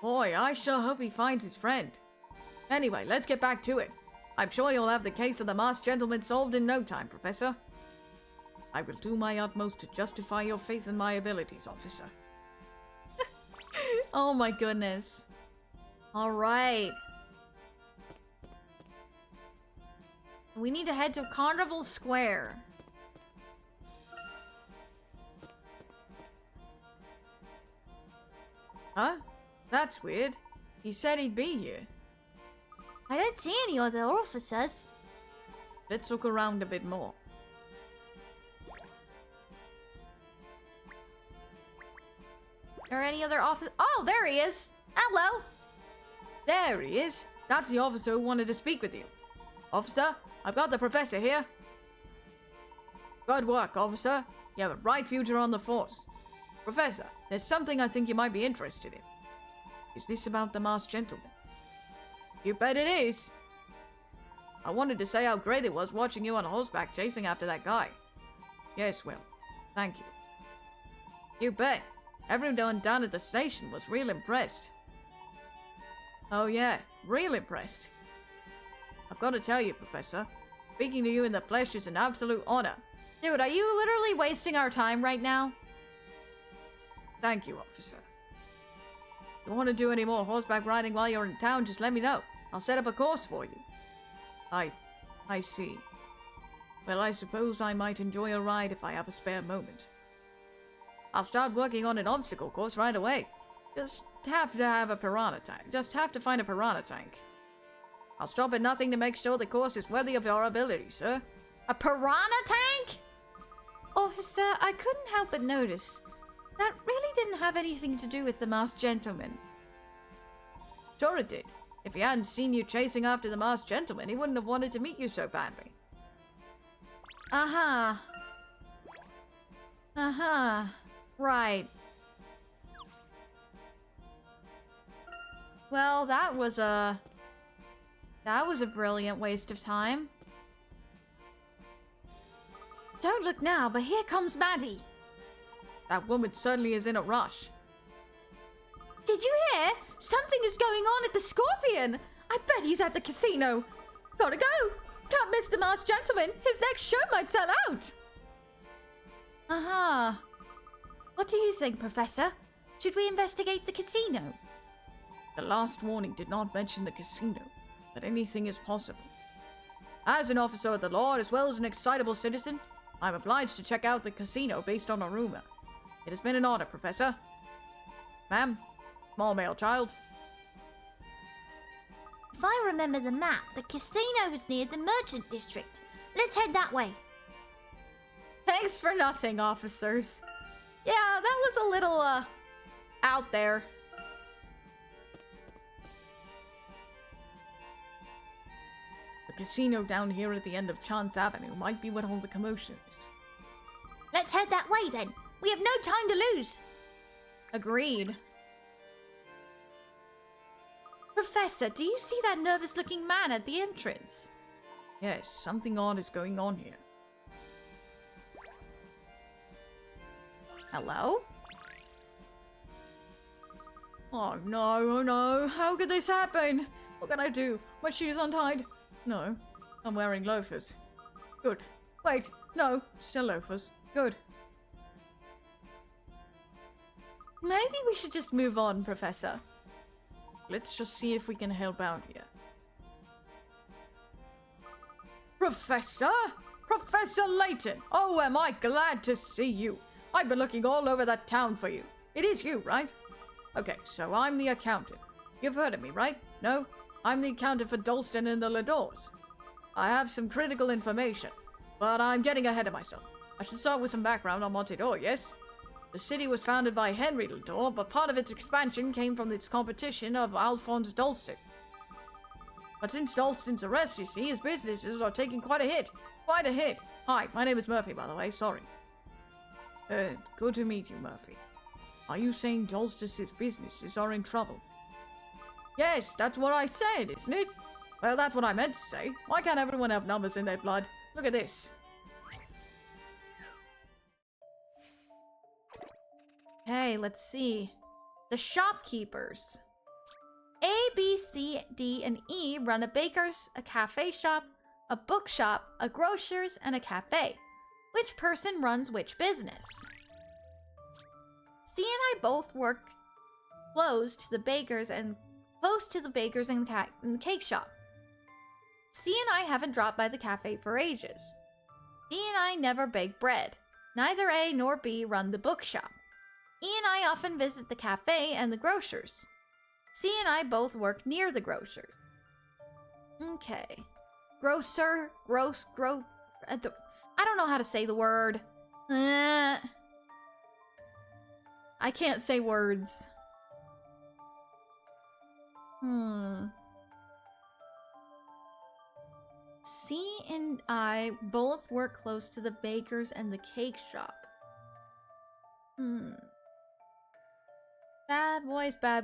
Boy, I sure hope he finds his friend. Anyway, let's get back to it. I'm sure you'll have the case of the masked gentleman solved in no time, Professor. I will do my utmost to justify your faith in my abilities, officer. Oh my goodness. All right. We need to head to Carnival Square. Huh? That's weird. He said he'd be here. I don't see any other officers. Let's look around a bit more. Are any other officers? Oh, there he is. Hello. There he is. That's the officer who wanted to speak with you. Officer, I've got the professor here. Good work, officer. You have a bright future on the force. Professor, there's something I think you might be interested in. Is this about the masked gentleman? You bet it is. I wanted to say how great it was watching you on horseback chasing after that guy. Yes, well, thank you. You bet. Everyone down at the station was real impressed. Oh yeah, real impressed. I've got to tell you, Professor, speaking to you in the flesh is an absolute honor. Dude, are you literally wasting our time right now? Thank you, officer. If you want to do any more horseback riding while you're in town, just let me know. I'll set up a course for you. I see. Well, I suppose I might enjoy a ride if I have a spare moment. I'll start working on an obstacle course right away. Just have to have a piranha tank. Just have to find a piranha tank. I'll stop at nothing to make sure the course is worthy of your ability, sir. A piranha tank? Officer, I couldn't help but notice. That really didn't have anything to do with the masked gentleman. Sure it did. If he hadn't seen you chasing after the masked gentleman, he wouldn't have wanted to meet you so badly. Uh-huh. Uh-huh. Right. Well, that was a brilliant waste of time. Don't look now, but here comes Maddie. That woman certainly is in a rush. Did you hear? Something is going on at the Scorpion. I bet he's at the casino. Gotta go. Can't miss the masked gentleman. His next show might sell out. Uh-huh. What do you think, Professor? Should we investigate the casino? The last warning did not mention the casino, but anything is possible. As an officer of the law, as well as an excitable citizen, I'm obliged to check out the casino based on a rumor. It has been an honor, Professor. Ma'am, small male child. If I remember the map, the casino is near the merchant district. Let's head that way. Thanks for nothing, officers. Yeah, that was a little, out there. The casino down here at the end of Chance Avenue might be what all the commotion is. Let's head that way then. We have no time to lose. Agreed. Professor, do you see that nervous-looking man at the entrance? Yes, something odd is going on here. Hello? Oh no, how could this happen? What can I do? My shoes untied? No, I'm wearing loafers. Good. Wait, no, still loafers. Good. Maybe we should just move on, Professor. Let's just see if we can help out here. Professor? Professor Layton! Oh, am I glad to see you. I've been looking all over that town for you. It is you, right? Okay, so I'm the accountant. You've heard of me, right? No? I'm the accountant for Dalston and the Ledores. I have some critical information, but I'm getting ahead of myself. I should start with some background on Montedor, yes? The city was founded by Hentry Ledore, but part of its expansion came from its competition of Alphonse Dalston. But since Dalston's arrest, you see, his businesses are taking quite a hit. Quite a hit. Hi, my name is Murphy, by the way, sorry. Good to meet you, Murphy. Are you saying Dalston's businesses are in trouble? Yes, that's what I said, isn't it? Well, that's what I meant to say. Why can't everyone have numbers in their blood? Look at this. Okay, let's see. The shopkeepers. A, B, C, D, and E run a baker's, a cafe shop, a bookshop, a grocer's, and a cafe. Which person runs which business? C and I both work close to the bakers and the cake shop. C and I haven't dropped by the cafe for ages. D and I never bake bread. Neither A nor B run the bookshop. E and I often visit the cafe and the grocer's. C and I both work near the grocer's. Okay. Grocer, I don't know how to say the word. I can't say words. C and I both work close to the baker's and the cake shop. Bad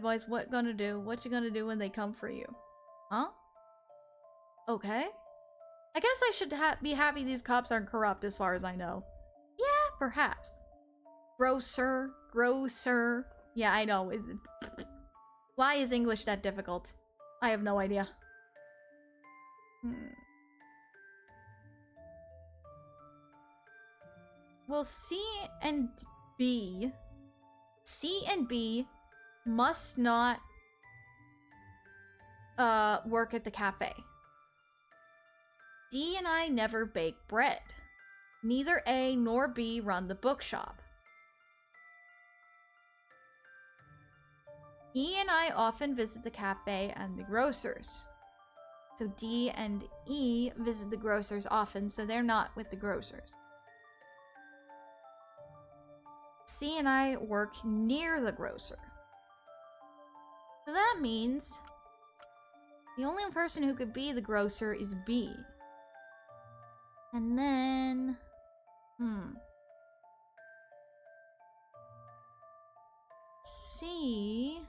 boys, what gonna do? What you gonna do when they come for you? Huh? Okay. I guess I should be happy these cops aren't corrupt as far as I know. Yeah, perhaps. Grocer. Yeah, I know. Why is English that difficult? I have no idea. Well, C and B must not work at the cafe. D and I never bake bread. Neither A nor B run the bookshop. E and I often visit the cafe and the grocer's. So D and E visit the grocer's often, so they're not with the grocer's. C and I work near the grocer. So that means the only person who could be the grocer is B. And then... C...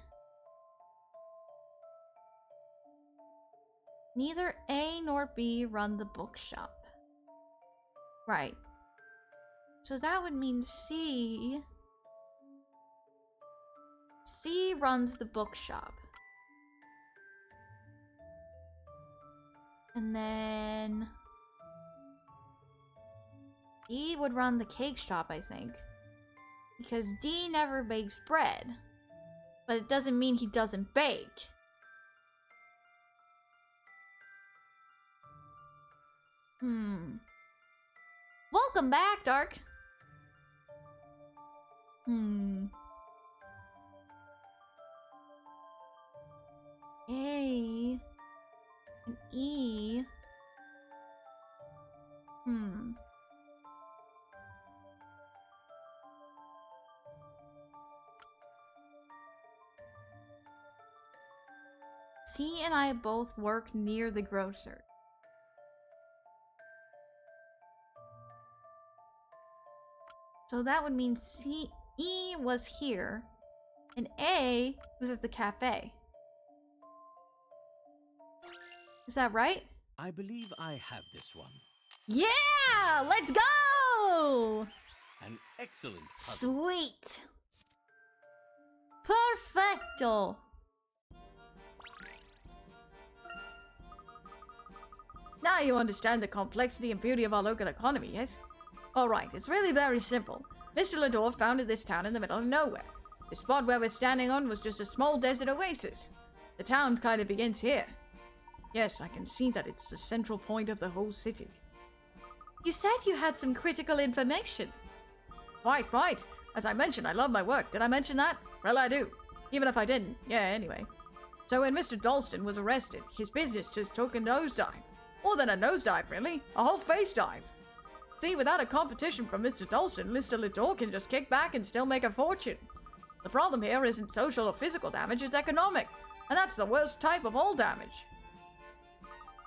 Neither A nor B run the bookshop. Right. So that would mean C runs the bookshop. And then D would run the cake shop, I think. Because D never bakes bread. But it doesn't mean he doesn't bake. Welcome back, Dark. A and E. C and I both work near the grocer. So that would mean E was here, and A was at the cafe. Is that right? I believe I have this one. Yeah! Let's go! An excellent puzzle. Sweet! Perfecto! Now you understand the complexity and beauty of our local economy, yes? Alright, it's really very simple. Mr. Ledore founded this town in the middle of nowhere. The spot where we're standing on was just a small desert oasis. The town kind of begins here. Yes, I can see that it's the central point of the whole city. You said you had some critical information. Right. As I mentioned, I love my work. Did I mention that? Well, I do. Even if I didn't. Yeah, anyway. So when Mr. Dalston was arrested, his business just took a nosedive. More than a nosedive, really. A whole face dive. See, without a competition from Mr. Dalston, Mr. Ledore can just kick back and still make a fortune. The problem here isn't social or physical damage, it's economic. And that's the worst type of all damage.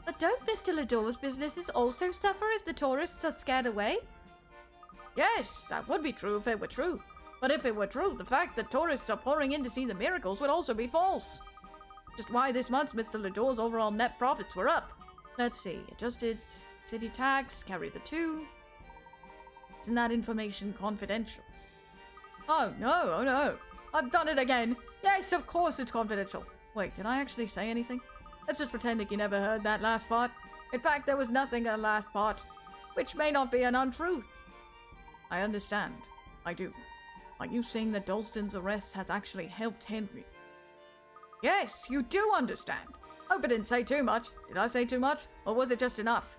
But don't Mr. Ledore's businesses also suffer if the tourists are scared away? Yes, that would be true if it were true. But if it were true, the fact that tourists are pouring in to see the miracles would also be false. Just why this month Mr. Ledore's overall net profits were up. Let's see. Adjusted city tax, carry the 2. Isn't that information confidential? Oh no. I've done it again. Yes, of course it's confidential. Wait, did I actually say anything? Let's just pretend that you never heard that last part. In fact, there was nothing in the last part, which may not be an untruth. I understand. I do. Are you saying that Dalston's arrest has actually helped Hentry? Yes, you do understand. Hope I didn't say too much. Did I say too much? Or was it just enough?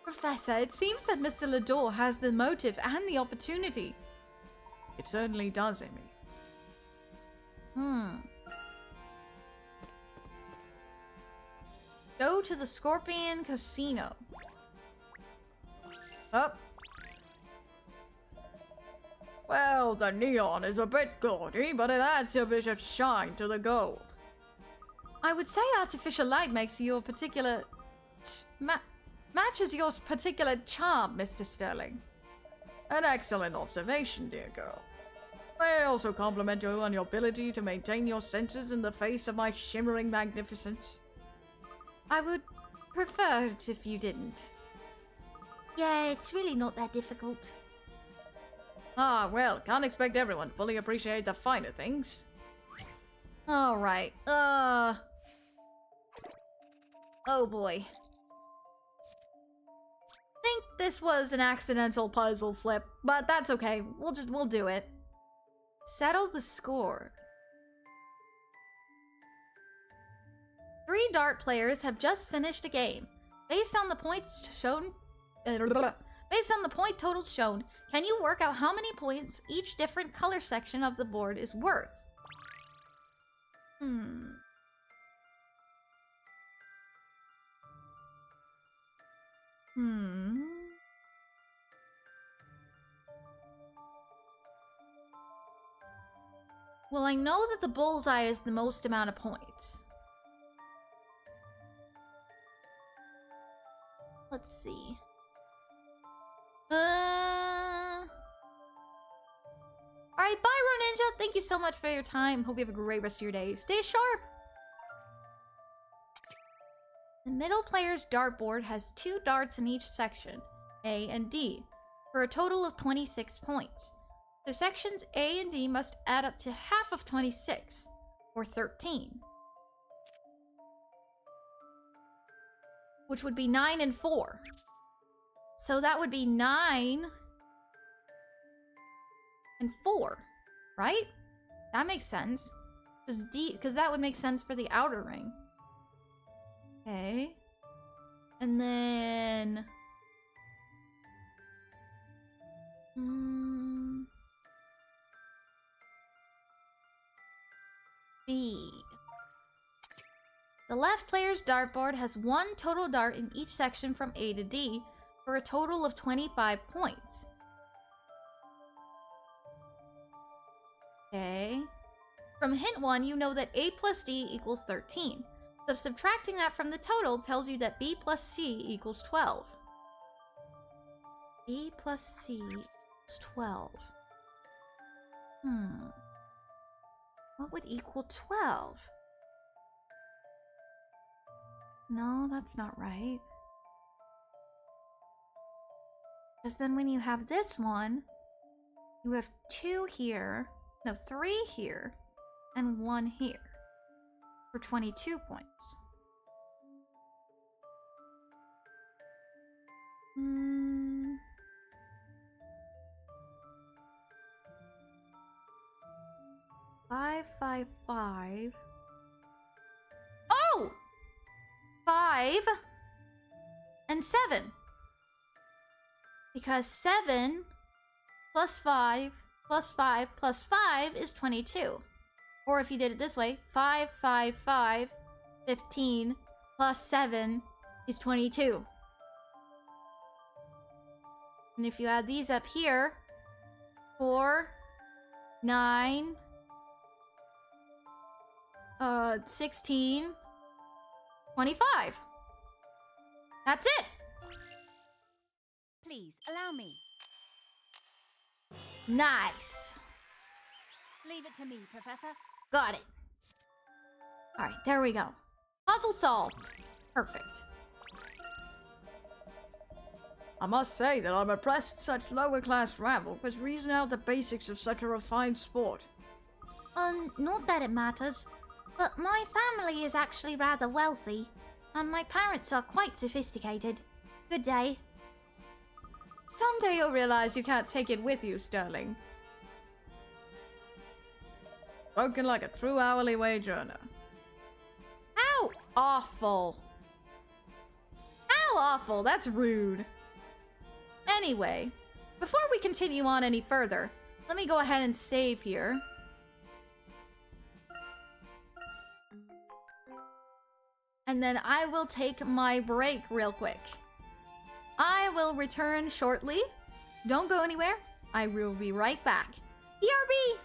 Professor, it seems that Mr. Ledore has the motive and the opportunity. It certainly does, Amy. Go to the Scorpion Casino. Up. Well, the neon is a bit gaudy, but it adds a bit of shine to the gold. I would say artificial light makes your particular... matches your particular charm, Mr. Sterling. An excellent observation, dear girl. I also compliment you on your ability to maintain your senses in the face of my shimmering magnificence. I would prefer it if you didn't. Yeah, it's really not that difficult. Ah, well, can't expect everyone to fully appreciate the finer things. Alright, oh boy. Think this was an accidental puzzle flip, but that's okay. We'll do it. Settle the score. 3 dart players have just finished a game. Based on the points shown, based on the point totals shown, can you work out how many points each different color section of the board is worth? Well, I know that the bullseye is the most amount of points. Let's see. Alright, bye, Ninja. Thank you so much for your time. Hope you have a great rest of your day. Stay sharp! The middle player's dartboard has 2 darts in each section, A and D, for a total of 26 points. The sections A and D must add up to half of 26, or 13. Which would be 9 and 4. So that would be 9 and 4, right? That makes sense. Just D, because that would make sense for the outer ring. Okay. And then... B. The left player's dartboard has 1 total dart in each section from A to D, for a total of 25 points. Okay. From hint 1, you know that A plus D equals 13. So subtracting that from the total tells you that B plus C equals 12. B plus C is 12. What would equal 12? No, that's not right. Because then when you have this one, you have 2 here, no, 3 here, and 1 here, for 22 points. 5, 5, 5. Oh! 5 and 7. Because 7 plus 5 plus 5 plus 5 is 22. Or if you did it this way, 5, 5, 5, 15 plus 7 is 22. And if you add these up here, 4, 9, 16, 25. That's it. Please allow me. Nice. Leave it to me, Professor. Got it. Alright, there we go. Puzzle solved. Perfect. I must say that I'm impressed such lower class rabble could reason out the basics of such a refined sport. Not that it matters, but my family is actually rather wealthy, and my parents are quite sophisticated. Good day. Someday you'll realize you can't take it with you, Sterling. Spoken like a true hourly wage earner. How awful. How awful. That's rude. Anyway, before we continue on any further, let me go ahead and save here. And then I will take my break real quick. I will return shortly. Don't go anywhere. I will be right back. BRB!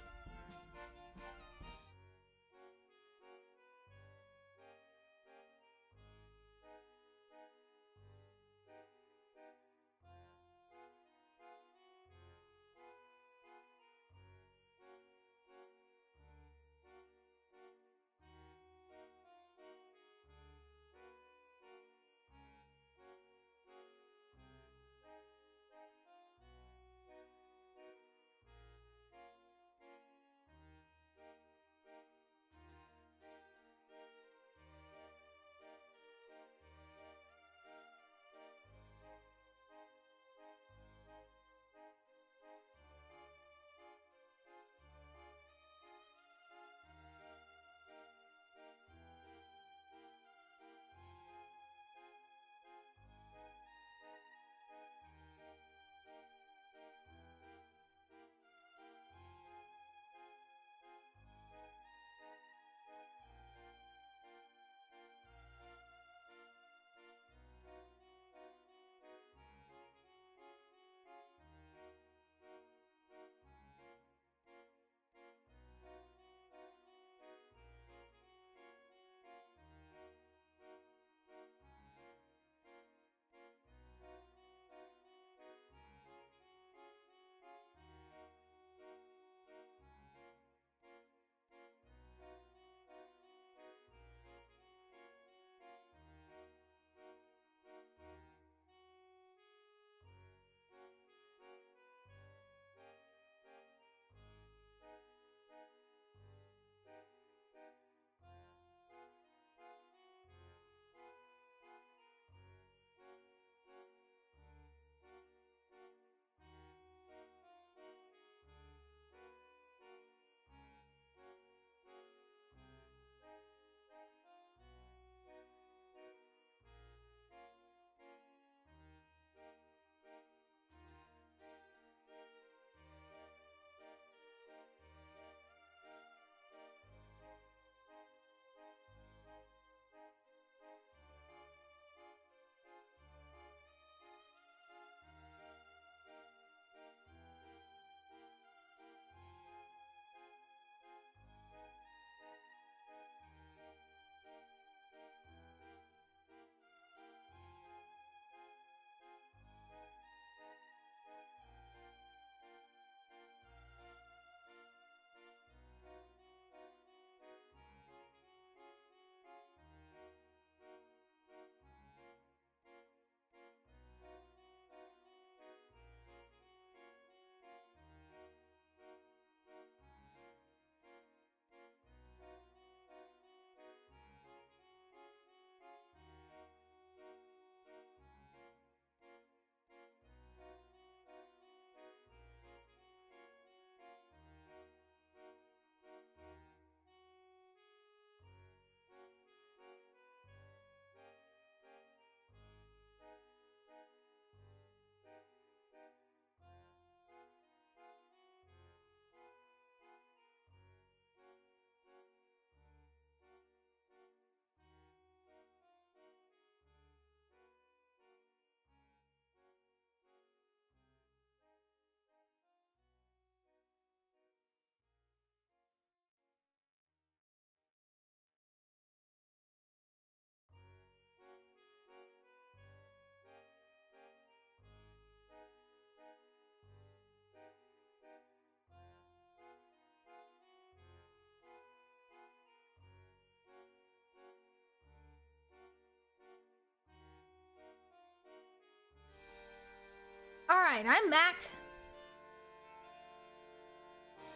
Alright, I'm back.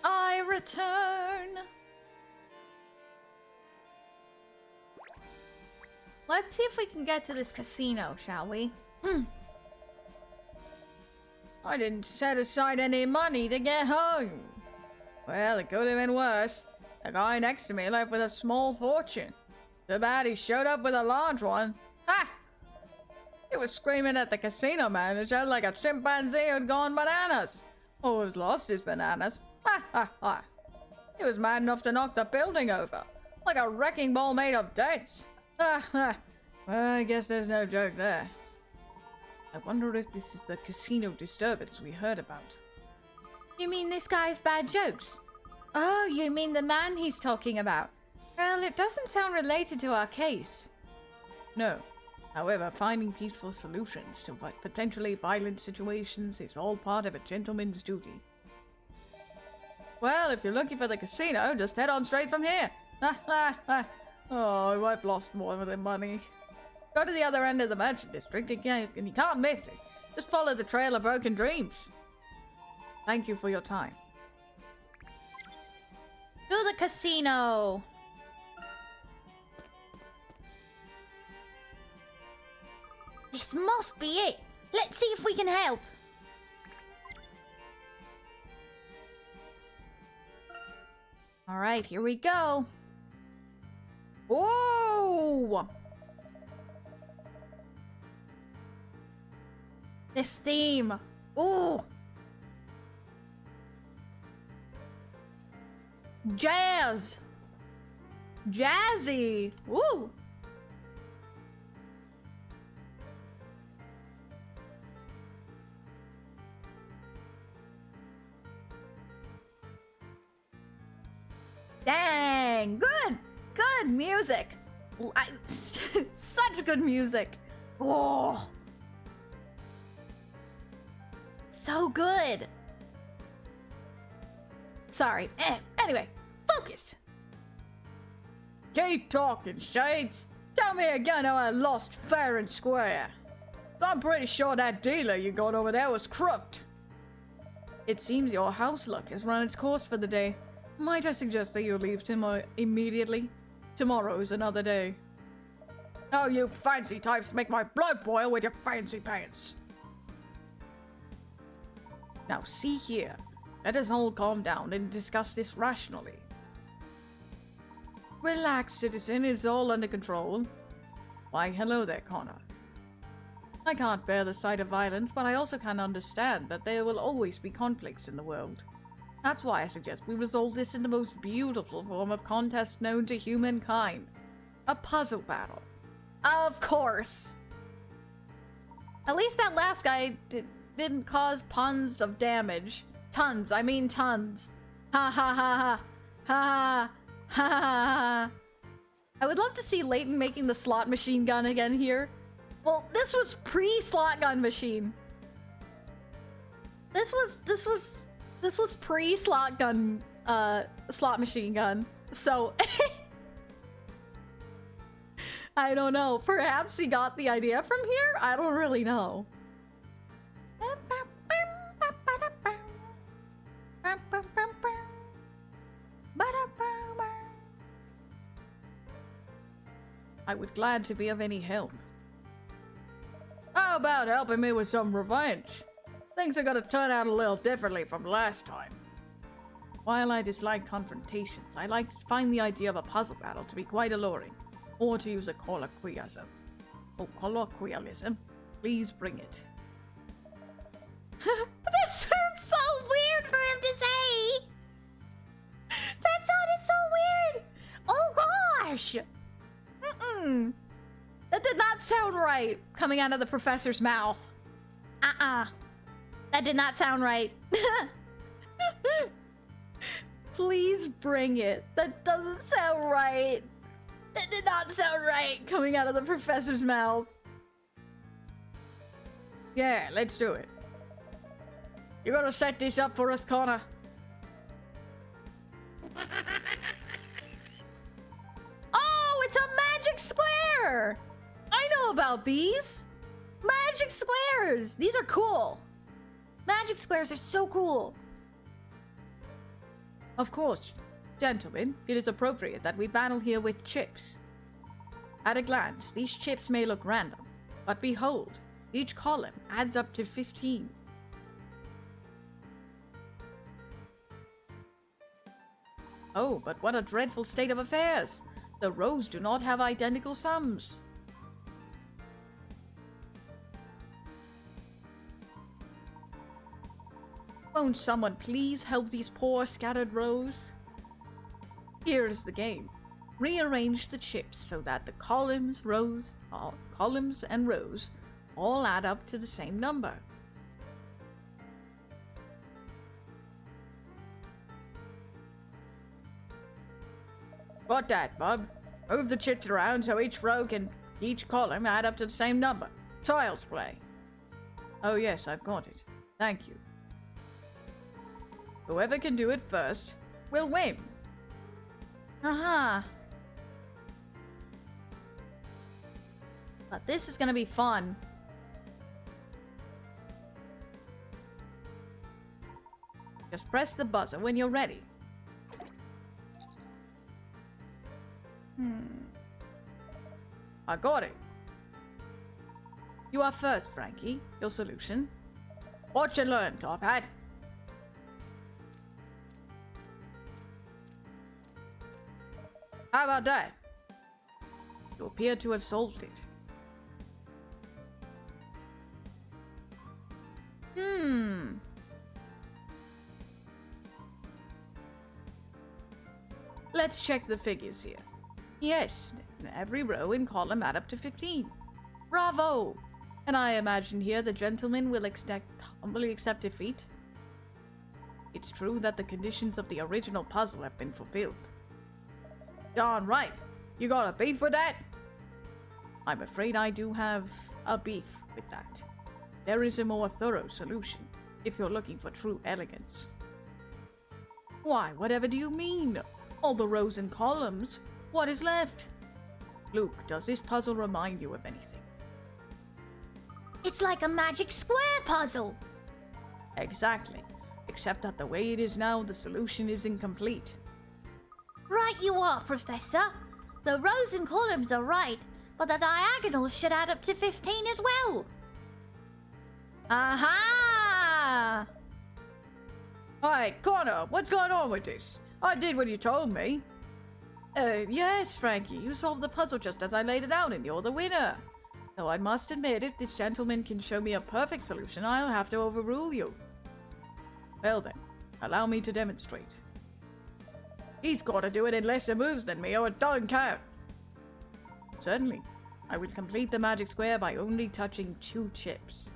I return. Let's see if we can get to this casino, shall we? I didn't set aside any money to get home. Well, it could have been worse. The guy next to me left with a small fortune. Too bad he showed up with a large one. Ha! He was screaming at the casino manager like a chimpanzee who'd gone bananas. Or has lost his bananas. Ha ha ha. He was mad enough to knock the building over. Like a wrecking ball made of dates. Ha ha. Well, I guess there's no joke there. I wonder if this is the casino disturbance we heard about. You mean this guy's bad jokes? Oh, you mean the man he's talking about? Well, it doesn't sound related to our case. No. However, finding peaceful solutions to potentially violent situations is all part of a gentleman's duty. Well, if you're looking for the casino, just head on straight from here. Ha ha ha. Oh, I've lost more than money. Go to the other end of the merchant district and you can't miss it. Just follow the trail of broken dreams. Thank you for your time. To the casino. This must be it. Let's see if we can help. All right, here we go. Whoa! This theme. Ooh. Jazz. Jazzy. Woo. Dang. Good. Good music. Such good music. Oh. So good. Sorry. Anyway, focus. Keep talking, Shades. Tell me again how I lost fair and square. I'm pretty sure that dealer you got over there was crooked. It seems your house luck has run its course for the day. Might I suggest that you leave immediately? Tomorrow's another day. Oh, you fancy types make my blood boil with your fancy pants. Now see here, let us all calm down and discuss this rationally. Relax, citizen, it's all under control. Why, hello there, Connor. I can't bear the sight of violence, but I also can understand that there will always be conflicts in the world. That's why I suggest we resolve this in the most beautiful form of contest known to humankind. A puzzle battle. Of course. At least that last guy didn't cause tons of damage. Tons, I mean tons. Ha ha ha ha. Ha ha ha. I would love to see Layton making the slot machine gun again here. Well, this was pre-slot gun machine. This was pre-slot gun slot machine gun. So I don't know. Perhaps he got the idea from here? I don't really know. I would glad to be of any help. How about helping me with some revenge? Things are gonna turn out a little differently from last time. While I dislike confrontations, I like to find the idea of a puzzle battle to be quite alluring. Or to use a colloquialism. Please bring it. That sounds so weird for him to say. That sounded so weird. Oh gosh. That did not sound right coming out of the professor's mouth. That did not sound right. Please bring it. That doesn't sound right. That did not sound right coming out of the professor's mouth. Yeah, let's do it. You gonna set this up for us, Connor? Oh, it's a magic square! I know about these. Magic squares. These are cool. Magic squares are so cool. Of course, gentlemen, it is appropriate that we battle here with chips. At a glance, these chips may look random, but behold, each column adds up to 15. Oh, but what a dreadful state of affairs! The rows do not have identical sums. Won't someone please help these poor scattered rows? Here is the game. Rearrange the chips so that the columns and rows all add up to the same number. Got that, Bob. Move the chips around so each column add up to the same number. Child's play. Oh yes, I've got it. Thank you. Whoever can do it first will win. Aha. But this is gonna be fun. Just press the buzzer when you're ready. I got it. You are first, Frankie. Your solution. Watch and learn, Top Hat. How about that? You appear to have solved it. Let's check the figures here. Yes, every row and column add up to 15. Bravo! And I imagine here the gentleman will humbly accept defeat. It's true that the conditions of the original puzzle have been fulfilled. Darn right. You got a beef with that? I'm afraid I do have a beef with that. There is a more thorough solution, if you're looking for true elegance. Why, whatever do you mean? All the rows and columns. What is left? Luke, does this puzzle remind you of anything? It's like a magic square puzzle. Exactly. Except that the way it is now, the solution is incomplete. Right you are, Professor. The rows and columns are right, but the diagonals should add up to 15 as well. Aha! Hey, Connor, what's going on with this? I did what you told me. Yes, Frankie, you solved the puzzle just as I laid it out and you're the winner. Though I must admit, if this gentleman can show me a perfect solution, I'll have to overrule you. Well then, allow me to demonstrate. He's got to do it in lesser moves than me or it don't count. Certainly. I will complete the magic square by only touching 2 chips.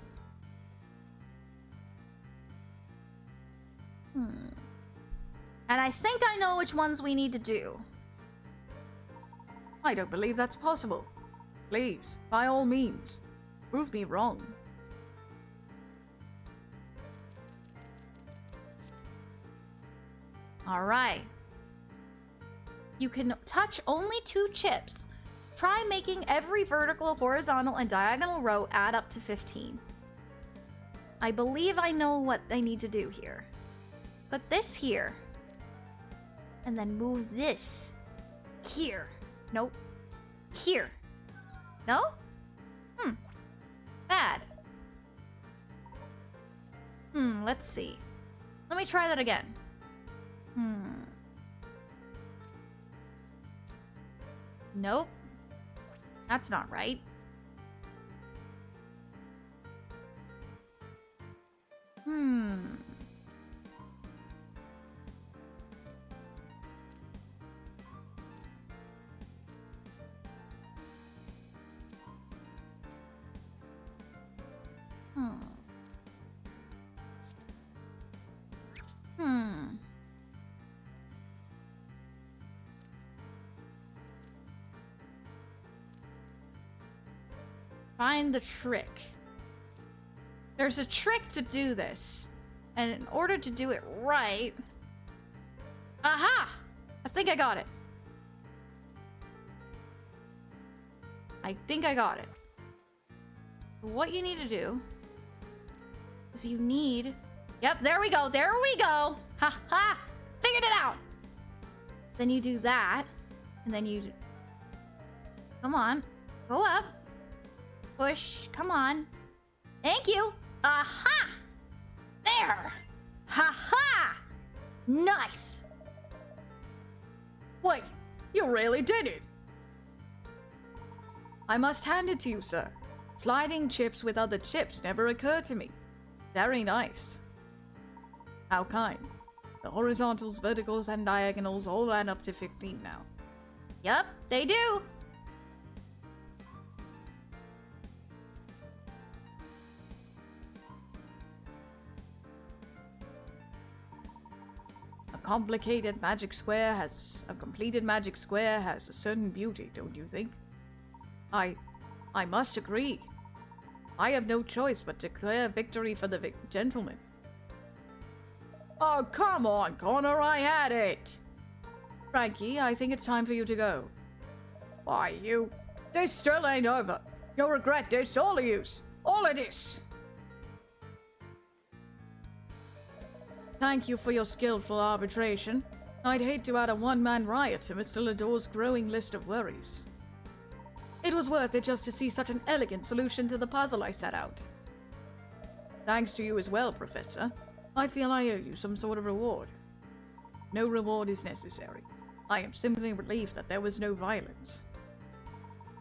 And I think I know which ones we need to do. I don't believe that's possible. Please, by all means, prove me wrong. Alright. You can touch only 2 chips. Try making every vertical, horizontal, and diagonal row add up to 15. I believe I know what I need to do here. Put this here. And then move this here. Nope. Here. No? Bad. Let's see. Let me try that again. Nope. That's not right. Find the trick. There's a trick to do this. And in order to do it right... Aha! I think I got it. I think I got it. What you need to do Because you need... Yep, there we go. There we go. Ha ha. Figured it out. Then you do that. And then you... Come on. Go up. Push. Come on. Thank you. Aha! There. Ha ha! Nice. Wait, you really did it! I must hand it to you, sir. Sliding chips with other chips never occurred to me. Very nice. How kind. The horizontals, verticals, and diagonals all add up to 15 now. Yup, they do. A completed magic square has a certain beauty, don't you think? I must agree. I have no choice but to declare victory for the gentleman. Oh, come on, Connor, I had it! Frankie, I think it's time for you to go. Why, this still ain't over. You'll regret this, all of yous. All of this. Thank you for your skillful arbitration. I'd hate to add a one-man riot to Mr. Ledore's growing list of worries. It was worth it just to see such an elegant solution to the puzzle I set out. Thanks to you as well, Professor. I feel I owe you some sort of reward. No reward is necessary. I am simply relieved that there was no violence.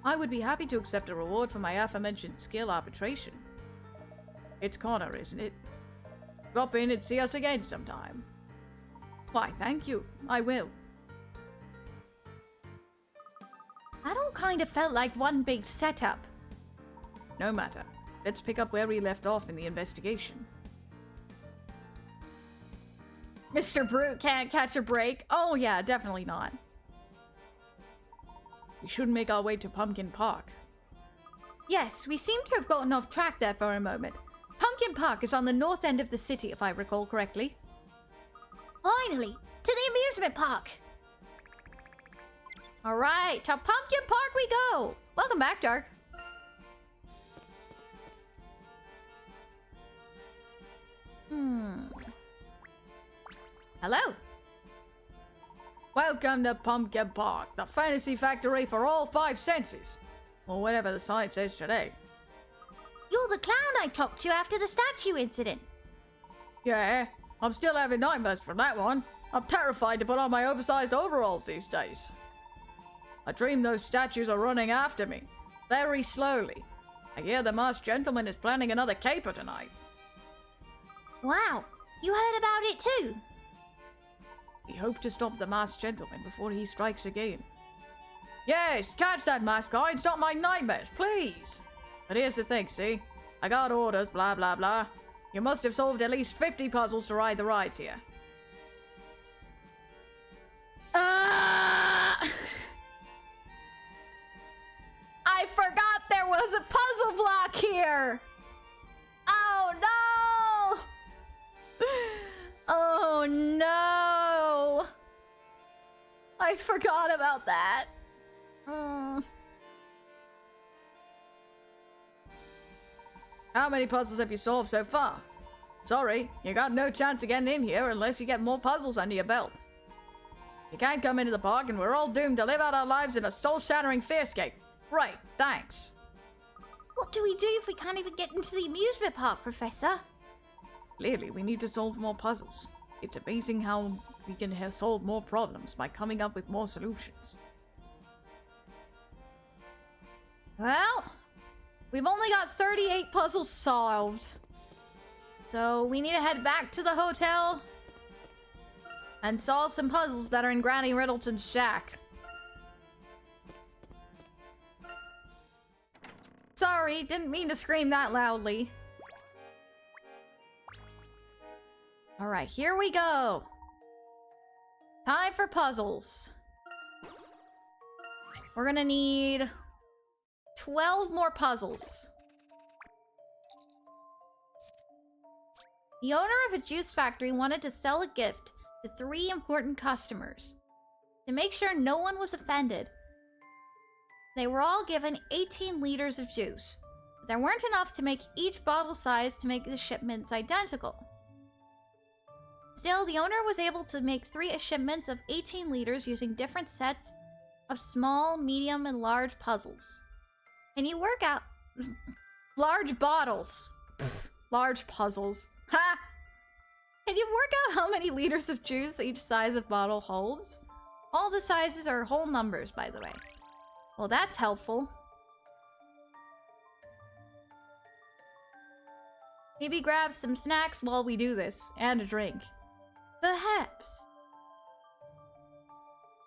I would be happy to accept a reward for my aforementioned skill arbitration. It's Connor, isn't it? Drop in and see us again sometime. Why, thank you. I will. That all kind of felt like one big setup. No matter. Let's pick up where we left off in the investigation. Mr. Brute can't catch a break. Oh yeah, definitely not. We should make our way to Pumpkin Park. Yes, we seem to have gotten off track there for a moment. Pumpkin Park is on the north end of the city, if I recall correctly. Finally, to the amusement park. Alright, to Pumpkin Park we go! Welcome back, Dark. Hello. Welcome to Pumpkin Park, the fantasy factory for all 5 senses. Or whatever the sign says today. You're the clown I talked to after the statue incident. Yeah, I'm still having nightmares from that one. I'm terrified to put on my oversized overalls these days. I dream those statues are running after me, very slowly. I hear the masked gentleman is planning another caper tonight. Wow, you heard about it too? We hope to stop the masked gentleman before he strikes again. Yes, catch that masked guy and stop my nightmares, please! But here's the thing, see? I got orders, blah blah blah. You must have solved at least 50 puzzles to ride the rides here. I forgot there was a puzzle block here! Oh no! Oh no! I forgot about that. How many puzzles have you solved so far? Sorry, you got no chance of getting in here unless you get more puzzles under your belt. You can't come into the park and we're all doomed to live out our lives in a soul-shattering fearscape. Right, thanks. What do we do if we can't even get into the amusement park, Professor? Clearly, we need to solve more puzzles. It's amazing how we can solve more problems by coming up with more solutions. Well, we've only got 38 puzzles solved. So we need to head back to the hotel and solve some puzzles that are in Granny Riddleton's shack. Sorry, didn't mean to scream that loudly. Alright, here we go. Time for puzzles. We're gonna need 12 more puzzles. The owner of a juice factory wanted to sell a gift to 3 important customers. To make sure no one was offended, they were all given 18 liters of juice. There weren't enough to make each bottle size to make the shipments identical. Still, the owner was able to make 3 shipments of 18 liters using different sets of small, medium, and large puzzles. Can you work out... large bottles. Large puzzles. Ha! Can you work out how many liters of juice each size of bottle holds? All the sizes are whole numbers, by the way. Well, that's helpful. Maybe grab some snacks while we do this, and a drink. Perhaps.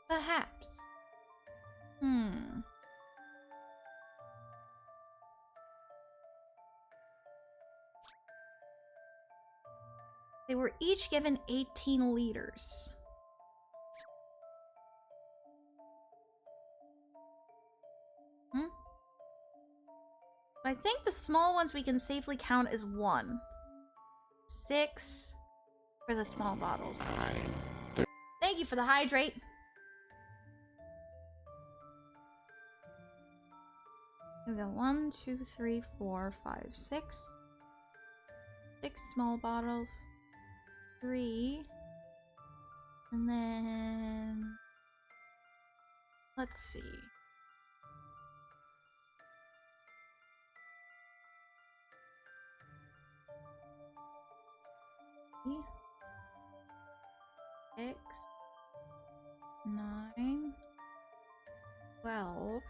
Perhaps. They were each given 18 liters. I think the small ones we can safely count as 1. 6 for the small bottles. Thank you for the hydrate. We got 1, 2, 3, 4, 5, 6. 6 small bottles. 3. And then... let's see. Six, 9, 12.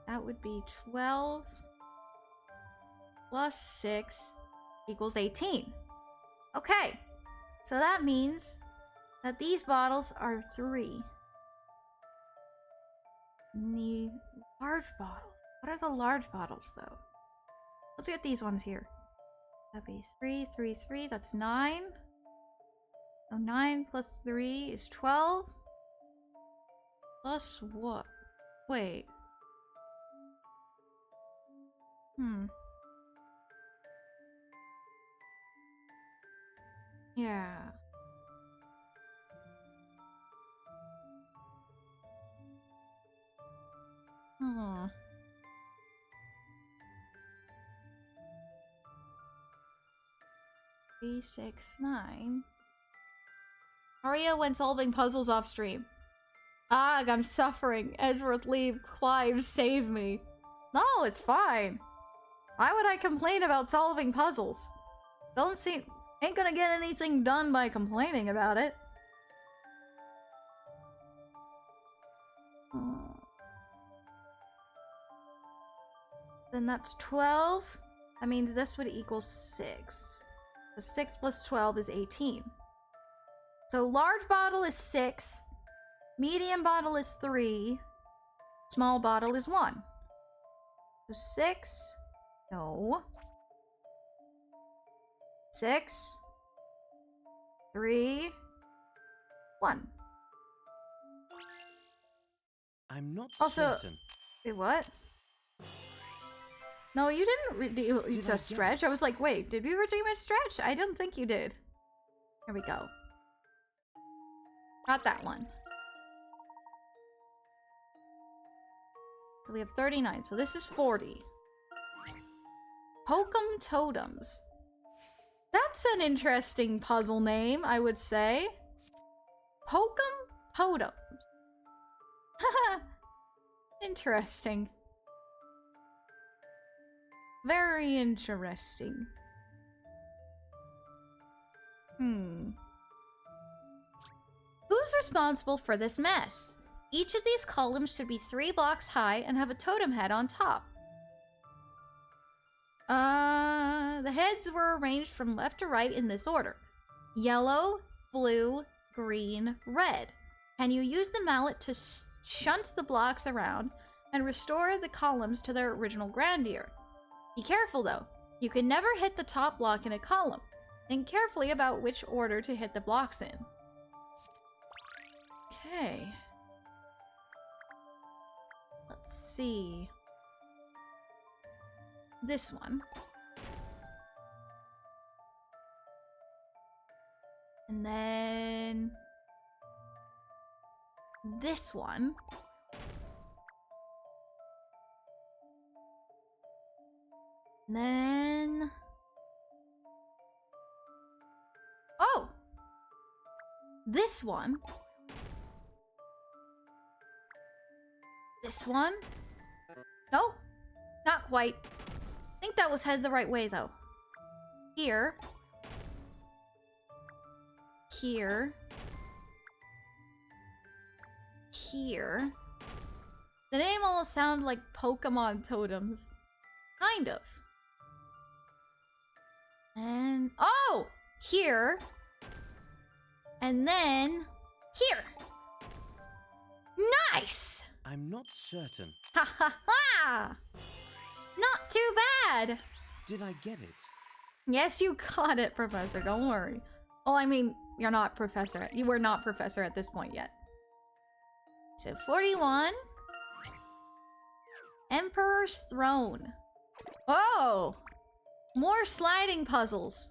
That would be 12 plus 6 equals 18. Okay, so that means that these bottles are 3. And the large bottles. What are the large bottles, though? Let's get these ones here. That'd be 3, 3, 3. That's 9. So 9 plus 3 is 12. Plus what? Wait. Yeah. Hmm. 3, 6, 9. Aria when solving puzzles off stream. Ugh, I'm suffering. Edgeworth, leave. Clive, save me. No, it's fine. Why would I complain about solving puzzles? Ain't gonna get anything done by complaining about it. Then that's 12. That means this would equal 6. So 6 plus 12 is 18. So large bottle is 6. Medium bottle is 3. Small bottle is 1. So 6. No. 6. 3. 1. I'm not also, certain. Wait, what? No, you didn't do a stretch. I was like, wait, did we redeem a stretch? I don't think you did. Here we go. Not that one. So we have 39. So this is 40. Hokum Totems. That's an interesting puzzle name, I would say. Hokum Totems. Haha. Interesting. Very interesting. Who's responsible for this mess? Each of these columns should be 3 blocks high and have a totem head on top. The heads were arranged from left to right in this order. Yellow, blue, green, red. Can you use the mallet to shunt the blocks around and restore the columns to their original grandeur? Be careful though. You can never hit the top block in a column. Think carefully about which order to hit the blocks in. Okay. Let's see. This one. And then this one. And then... Oh! This one. This one. No, not quite. I think that was headed the right way, though. Here. Here. Here. The name almost sound like Pokemon totems. Kind of. And... oh! Here. And then... here! Nice! I'm not certain. Ha ha ha! Not too bad! Did I get it? Yes, you got it, Professor. Don't worry. Oh, I mean, you're not Professor. You were not Professor at this point yet. So, 41. Emperor's Throne. Oh! More sliding puzzles.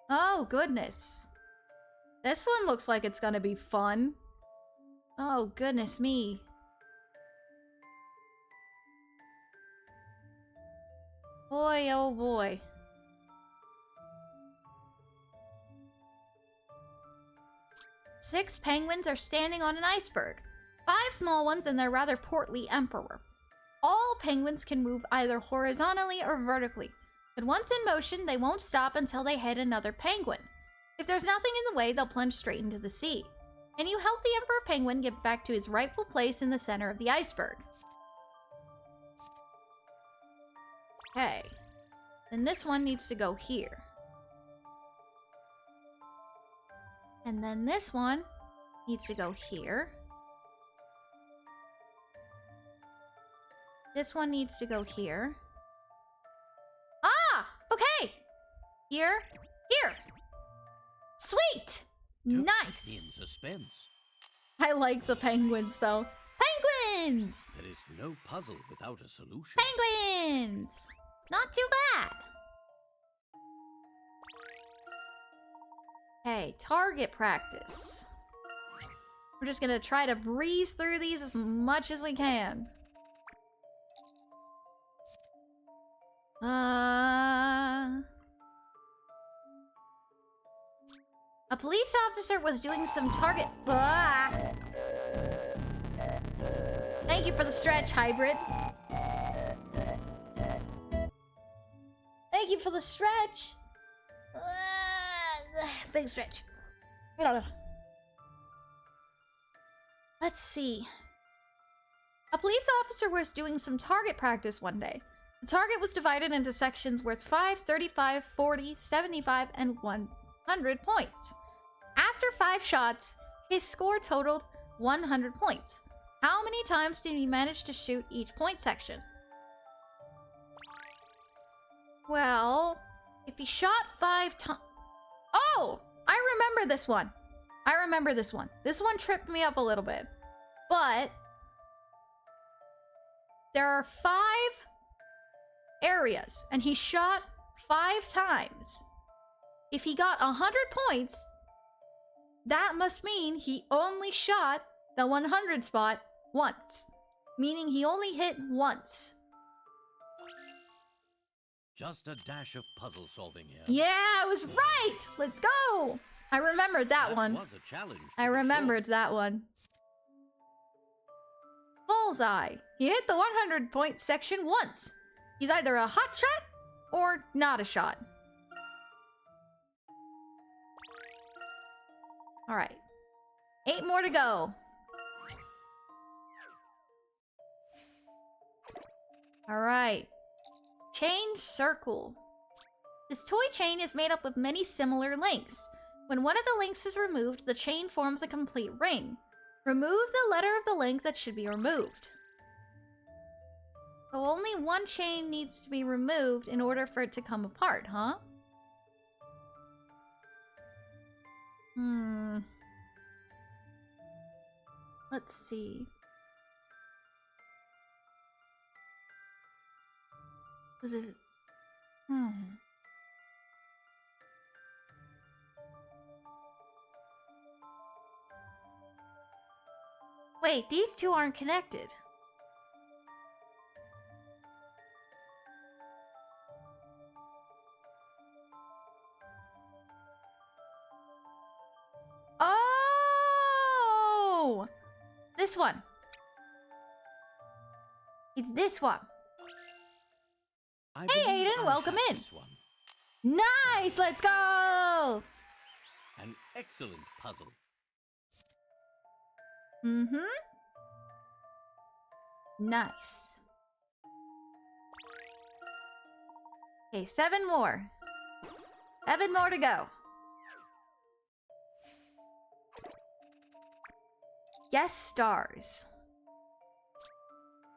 Oh, goodness. This one looks like it's gonna be fun. Oh, goodness me. Boy, oh boy. Six penguins are standing on an iceberg. 5 small ones and their rather portly emperor. All penguins can move either horizontally or vertically, but once in motion, they won't stop until they hit another penguin. If there's nothing in the way, they'll plunge straight into the sea. Can you help the emperor penguin get back to his rightful place in the center of the iceberg? Okay. Then this one needs to go here. And then this one needs to go here. This one needs to go here. Ah! Okay! Here. Here! Sweet! Don't Nice! keep me in suspense. I like the penguins, though. Penguins! There is no puzzle without a solution. Penguins! Not too bad. Hey, target practice. We're just gonna try to breeze through these as much as we can. A police officer was doing some target... Thank you for the stretch, hybrid. Thank you for the stretch. Big stretch. Let's see. A police officer was doing some target practice one day. The target was divided into sections worth 5, 35, 40, 75, and 100 points. After 5 shots, his score totaled 100 points. How many times did he manage to shoot each point section? Well, if he shot 5 times... Oh! I remember this one. I remember this one. This one tripped me up a little bit. But... there are 5 areas, and he shot 5 times. If he got 100 points, that must mean he only shot the 100 spot once. Meaning he only hit once. Just a dash of puzzle solving here. Yeah, I was right! Let's go! I remembered that one. Was a challenge. I remembered that one. Bullseye. He hit the 100 point section once. He's either a hot shot or not a shot. Alright. 8 more to go. Alright. Chain circle. This toy chain is made up of many similar links. When one of the links is removed, the chain forms a complete ring. Remove the letter of the link that should be removed. So only one chain needs to be removed in order for it to come apart, huh? Let's see. Was it... Wait, these two aren't connected. this one. It's this one. I Hey, believe Aiden, I welcome have in. this one. Nice, let's go! An excellent puzzle. Mm-hmm. Nice. Okay, 7 more. 7 more to go. Guest stars.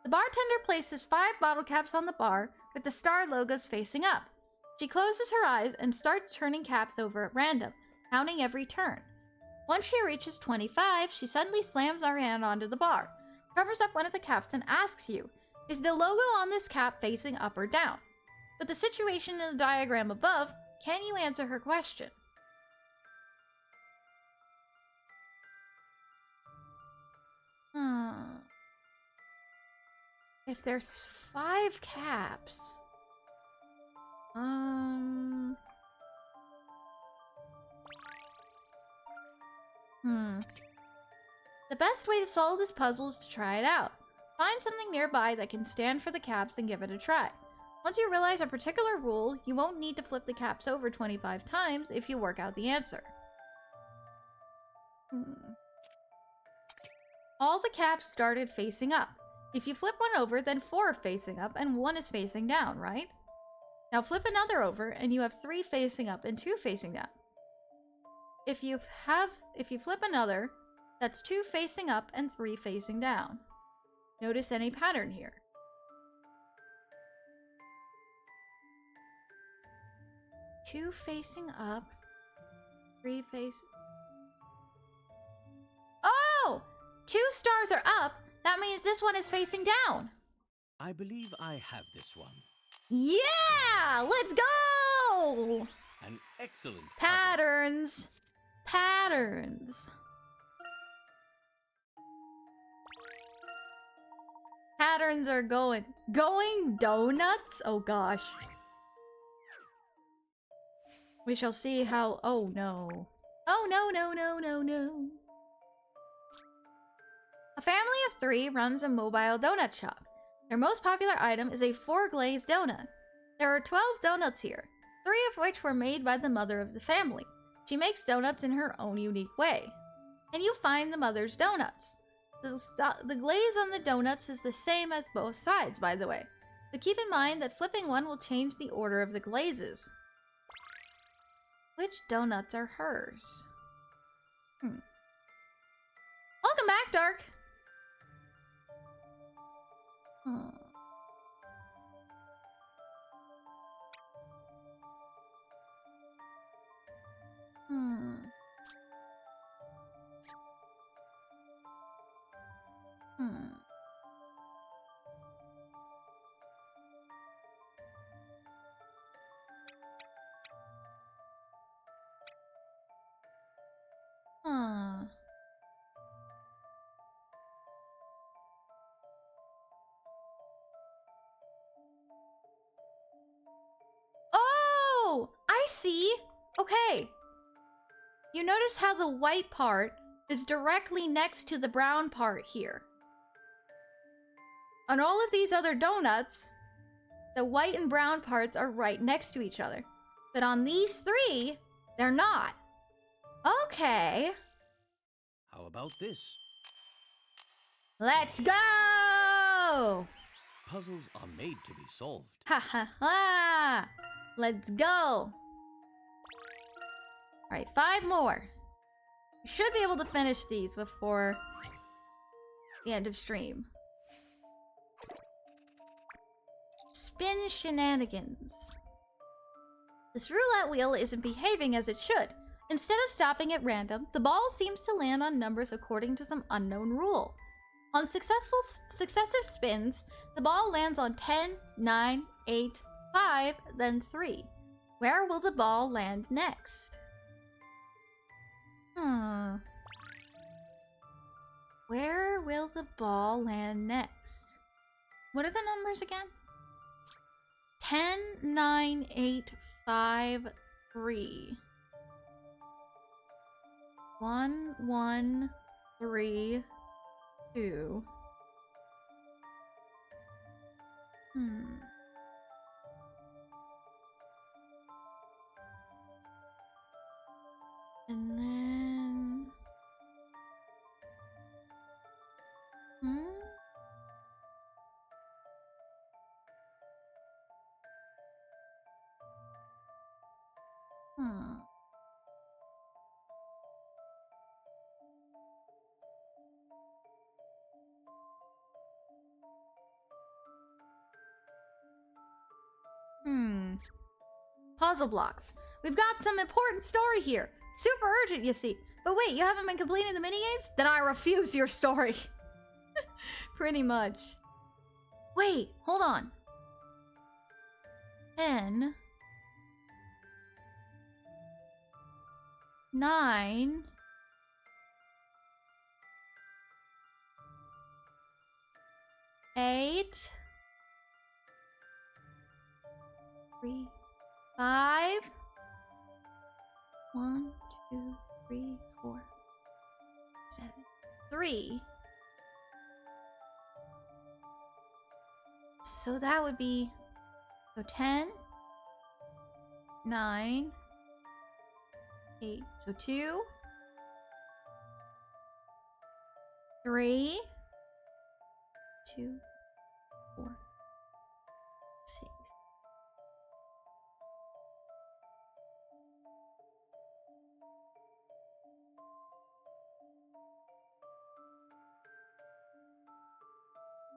The bartender places 5 bottle caps on the bar with the star logos facing up. She closes her eyes and starts turning caps over at random, counting every turn. Once she reaches 25, she suddenly slams her hand onto the bar, covers up one of the caps, and asks you, is the logo on this cap facing up or down? With the situation in the diagram above, can you answer her question? If there's 5 caps... The best way to solve this puzzle is to try it out. Find something nearby that can stand for the caps and give it a try. Once you realize a particular rule, you won't need to flip the caps over 25 times if you work out the answer. All the caps started facing up. If you flip one over, then 4 are facing up and 1 is facing down, right? Now flip another over and you have 3 facing up and 2 facing down. If you flip another, that's 2 facing up and 3 facing down. Notice any pattern here. Two facing up, 3 face... Oh! 2 stars are up. That means this one is facing down. I believe I have this one. Yeah! Let's go! An excellent puzzle. Patterns. Patterns. Patterns are going donuts? Oh gosh. We shall see how... Oh no. Oh no, no, no, no, no. A family of 3 runs a mobile donut shop. Their most popular item is a 4-glaze donut. There are 12 donuts here, 3 of which were made by the mother of the family. She makes donuts in her own unique way. And you find the mother's donuts. The glaze on the donuts is the same as both sides, by the way. But keep in mind that flipping one will change the order of the glazes. Which donuts are hers? Welcome back, Dark! Oh! I see! Okay. You notice how the white part is directly next to the brown part here. On all of these other donuts, the white and brown parts are right next to each other. But on these 3, they're not. Okay. How about this? Let's go! Puzzles are made to be solved. Ha ha ha! Let's go! Alright, 5 more. We should be able to finish these before the end of stream. Spin shenanigans. This roulette wheel isn't behaving as it should. Instead of stopping at random, the ball seems to land on numbers according to some unknown rule. On successive spins, the ball lands on 10, 9, 8, 5, then 3. Where will the ball land next? Where will the ball land next? What are the numbers again? 10, 9, 8, 5, 3. 1, 1, 3, 2. And then... Puzzle blocks. We've got some important story here. Super urgent, you see. But wait, you haven't been completing the minigames? Then I refuse your story. Pretty much. Wait, hold on. 10. 9. 8. 3. 5. 1, 2, 3, 4, 7, 3. So that would be 10, 9, 8. So 2, 3, 2, 4, 6.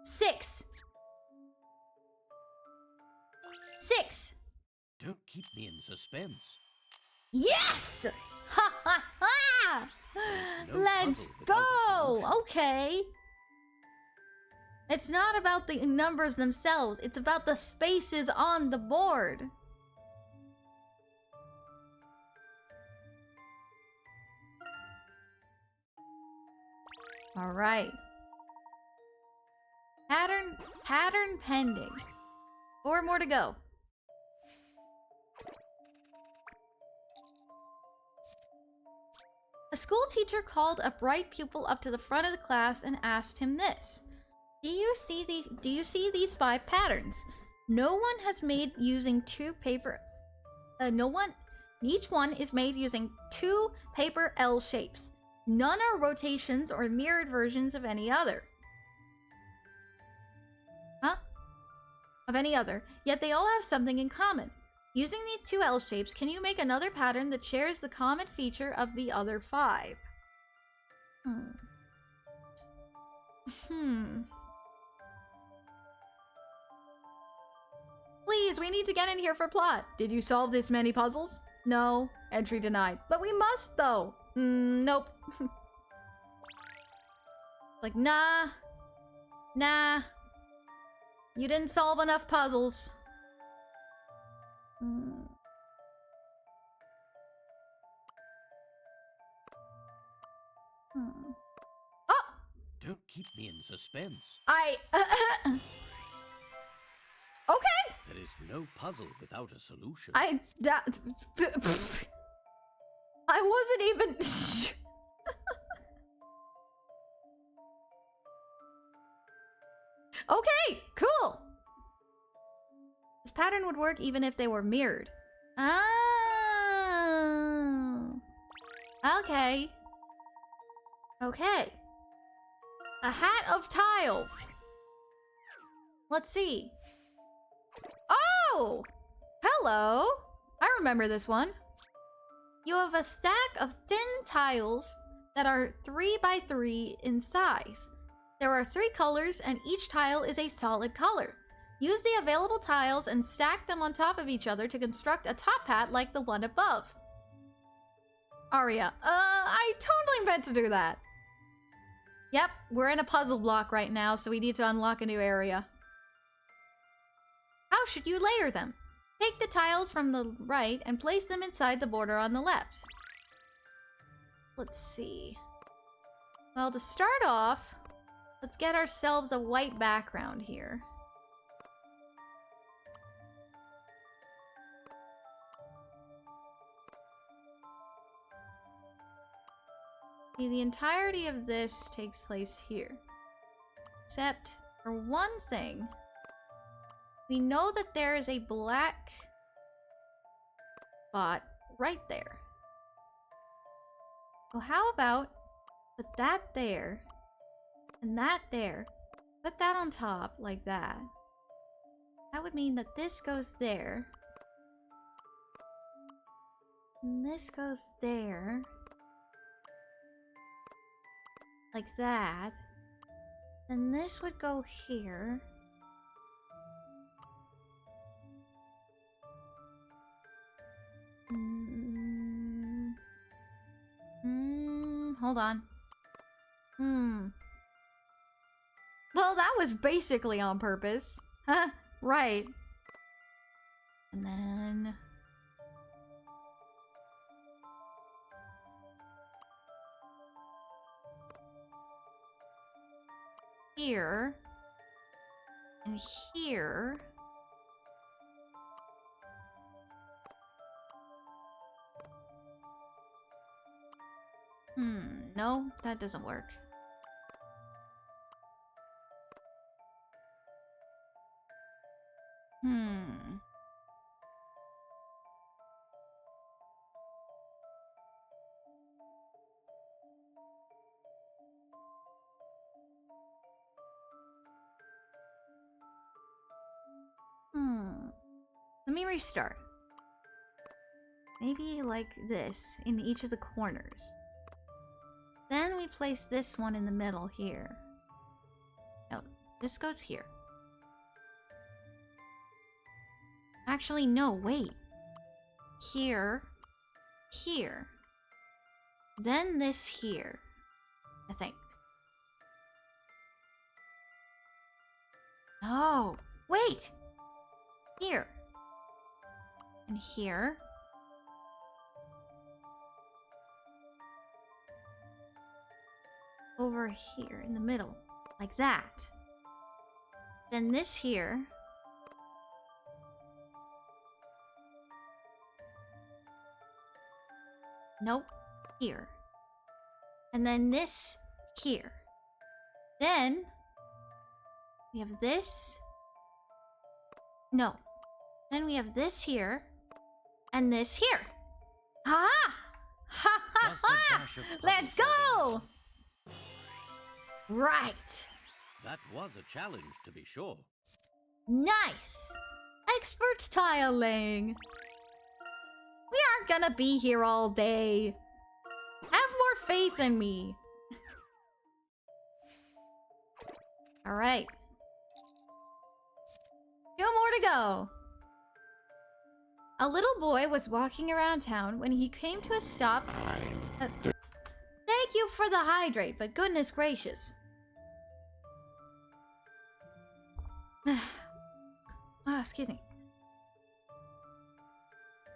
6. 6. Don't keep me in suspense. Yes! Ha ha ha! No Let's puzzle without a go! solution. Okay. It's not about the numbers themselves, it's about the spaces on the board. All right. Pattern pending. 4 more to go. A school teacher called a bright pupil up to the front of the class and asked him this. Do you see these 5 patterns? No one has made using each one is made using 2 paper L shapes. None are rotations or mirrored versions of any other. Yet they all have something in common. Using these 2 L shapes, can you make another pattern that shares the common feature of the other 5? Please, we need to get in here for plot. Did you solve this many puzzles? No. Entry denied. But we must, though. Nope. Like, nah. Nah. You didn't solve enough puzzles. Oh! Don't keep me in suspense. Okay! There is no puzzle without a solution. I wasn't even... Okay, cool! This pattern would work even if they were mirrored. Oh. Okay. Okay. A hat of tiles. Let's see. Oh! Hello! I remember this one. You have a stack of thin tiles that are 3 by 3 in size. There are 3 colors, and each tile is a solid color. Use the available tiles and stack them on top of each other to construct a top hat like the one above. Aria, I totally meant to do that. Yep, we're in a puzzle block right now, so we need to unlock a new area. How should you layer them? Take the tiles from the right and place them inside the border on the left. Let's see. Well, to start off, let's get ourselves a white background here. See, the entirety of this takes place here. Except for one thing. We know that there is a black spot right there. So how about put that there and that there. Put that on top like that. That would mean that this goes there. And this goes there. Like that. Then this would go here. Hold on. Well, that was basically on purpose. Huh? Right. And then... here. And here. No, that doesn't work. Let me restart. Maybe like this in each of the corners. Then we place this one in the middle here. No, this goes here. Actually, no, wait. Here. Here. Then this here. I think. No, wait! Here. And here. Over here in the middle. Like that. Then this here. Nope. Here. And then this here. Then we have this. No. Then we have this here. And this here. Ha ha! Ha ha ha! Let's go! Right. That was a challenge, to be sure. Nice. Expert tile laying. We aren't gonna be here all day. Have more faith in me. Alright. 2 more to go. A little boy was walking around town when he came to a stop. Thank you for the hydrate, but goodness gracious. Oh, excuse me.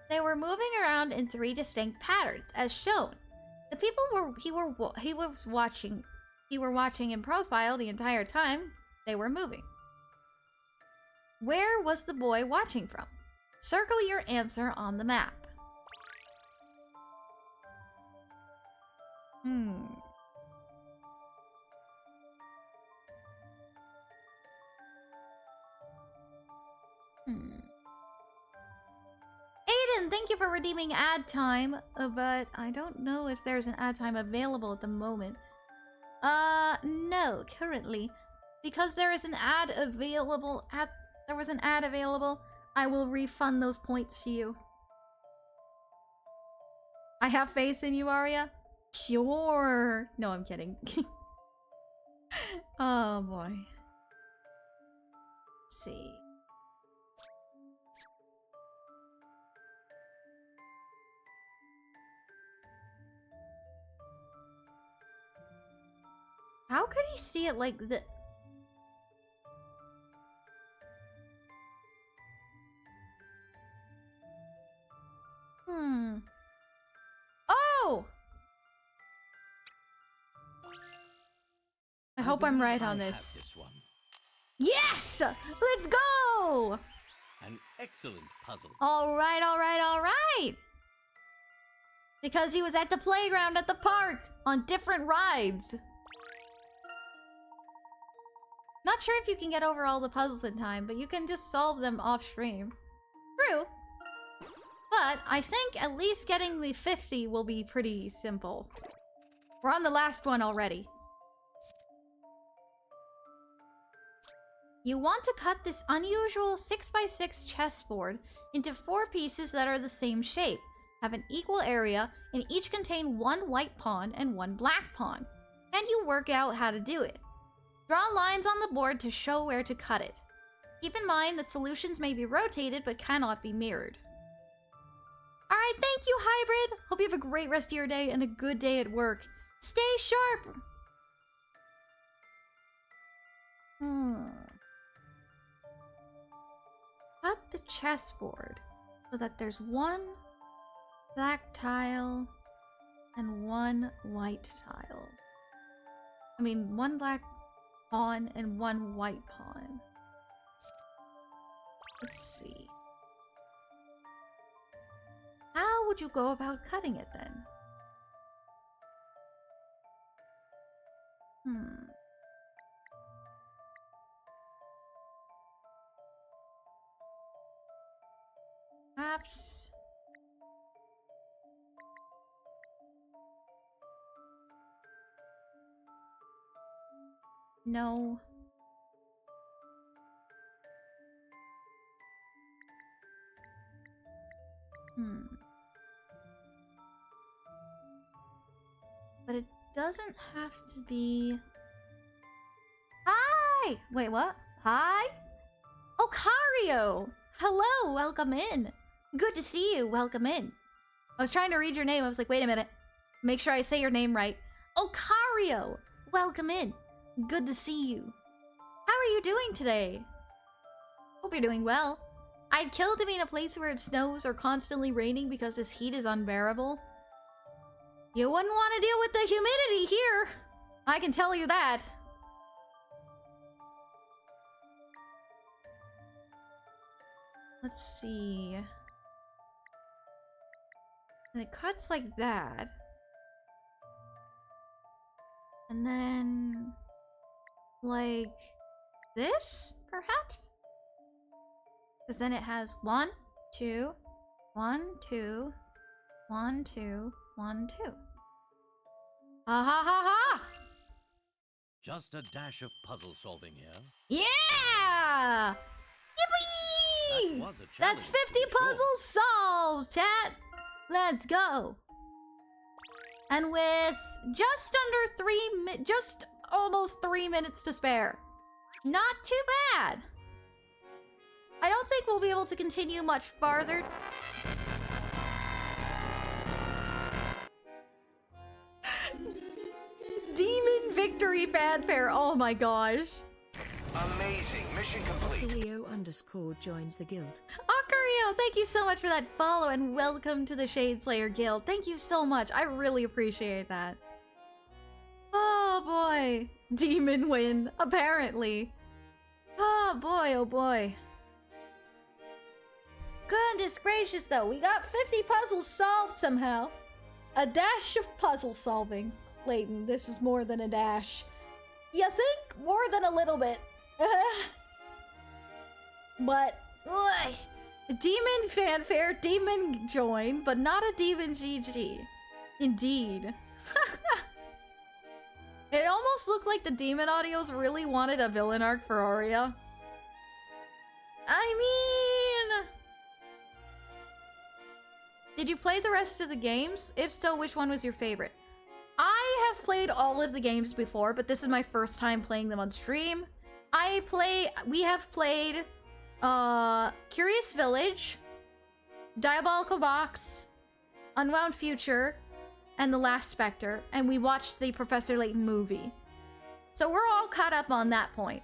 They were moving around in 3 distinct patterns, as shown. The people he was watching in profile the entire time they were moving. Where was the boy watching from? Circle your answer on the map. Aiden, thank you for redeeming ad time, but I don't know if there's an ad time available at the moment. No, currently. Because there is an ad available I will refund those points to you. I have faith in you, Arya. Sure. No, I'm kidding. Oh boy. Let's see. How could he see it like this? Oh! I hope I'm right on this. Yes! Let's go! An excellent puzzle. Alright. Because he was at the playground at the park on different rides. Not sure if you can get over all the puzzles in time, but you can just solve them off stream. True. But I think at least getting the 50 will be pretty simple. We're on the last one already. You want to cut this unusual 6x6 chessboard into 4 pieces that are the same shape, have an equal area, and each contain 1 white pawn and 1 black pawn. Can you work out how to do it? Draw lines on the board to show where to cut it. Keep in mind that solutions may be rotated but cannot be mirrored. Alright, thank you, Hybrid! Hope you have a great rest of your day and a good day at work. Stay sharp! Cut the chessboard so that there's 1 black tile and 1 white tile. I mean, 1 black pawn and 1 white pawn. Let's see. How would you go about cutting it then? Perhaps... No. But it doesn't have to be... Hi! Wait, what? Hi? Ocario! Hello, welcome in. Good to see you, welcome in. I was trying to read your name, I was like, wait a minute. Make sure I say your name right. Ocario! Welcome in. Good to see you. How are you doing today? Hope you're doing well. I'd kill to be in a place where it snows or constantly raining because this heat is unbearable. You wouldn't want to deal with the humidity here. I can tell you that. Let's see. And it cuts like that. And then... like... this, perhaps? Because then it has 1, 2, 1, 2, 1, 2, 1, 2. Ha ha ha ha! Just a dash of puzzle solving here. Yeah! Yippee! That was a challenge, That's 50 to be sure. puzzles solved, chat! Let's go! And with just under just almost 3 minutes to spare. Not too bad! I don't think we'll be able to continue much farther. Demon victory fanfare, oh my gosh. Amazing, mission complete. Leo_ joins the guild. Akario, thank you so much for that follow and welcome to the Shade Slayer Guild. Thank you so much, I really appreciate that. Oh boy, demon win, apparently. Oh boy, oh boy. Goodness gracious though, we got 50 puzzles solved somehow. A dash of puzzle solving. Layton, this is more than a dash. You think? More than a little bit. But, ugh. Demon fanfare, demon join, but not a demon GG. Indeed. It almost looked like the demon audios really wanted a villain arc for Aria. I mean... Did you play the rest of the games? If so, which one was your favorite? I have played all of the games before, but this is my first time playing them on stream. We have played Curious Village, Diabolical Box, Unwound Future, and The Last Spectre, and we watched the Professor Layton movie. So we're all caught up on that point.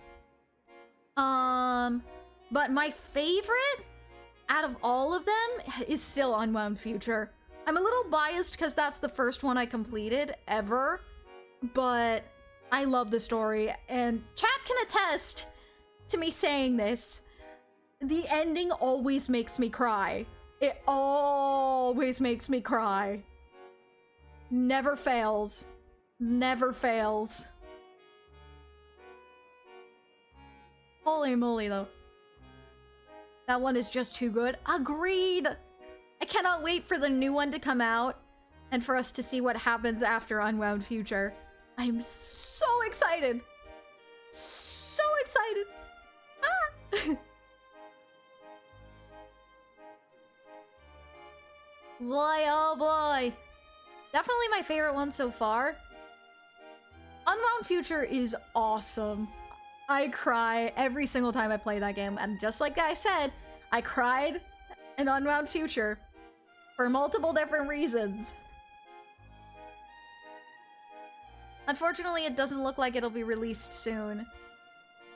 But my favorite out of all of them is still Unwound Future. I'm a little biased because that's the first one I completed ever, but I love the story, and chat can attest to me saying this. The ending always makes me cry. It always makes me cry. Never fails. Never fails. Holy moly, though. That one is just too good. Agreed! I cannot wait for the new one to come out and for us to see what happens after Unwound Future. I'm so excited! So excited! Ah! Boy, oh boy. Definitely my favorite one so far. Unwound Future is awesome. I cry every single time I play that game, and just like I said, I cried in Unwound Future for multiple different reasons. Unfortunately, it doesn't look like it'll be released soon.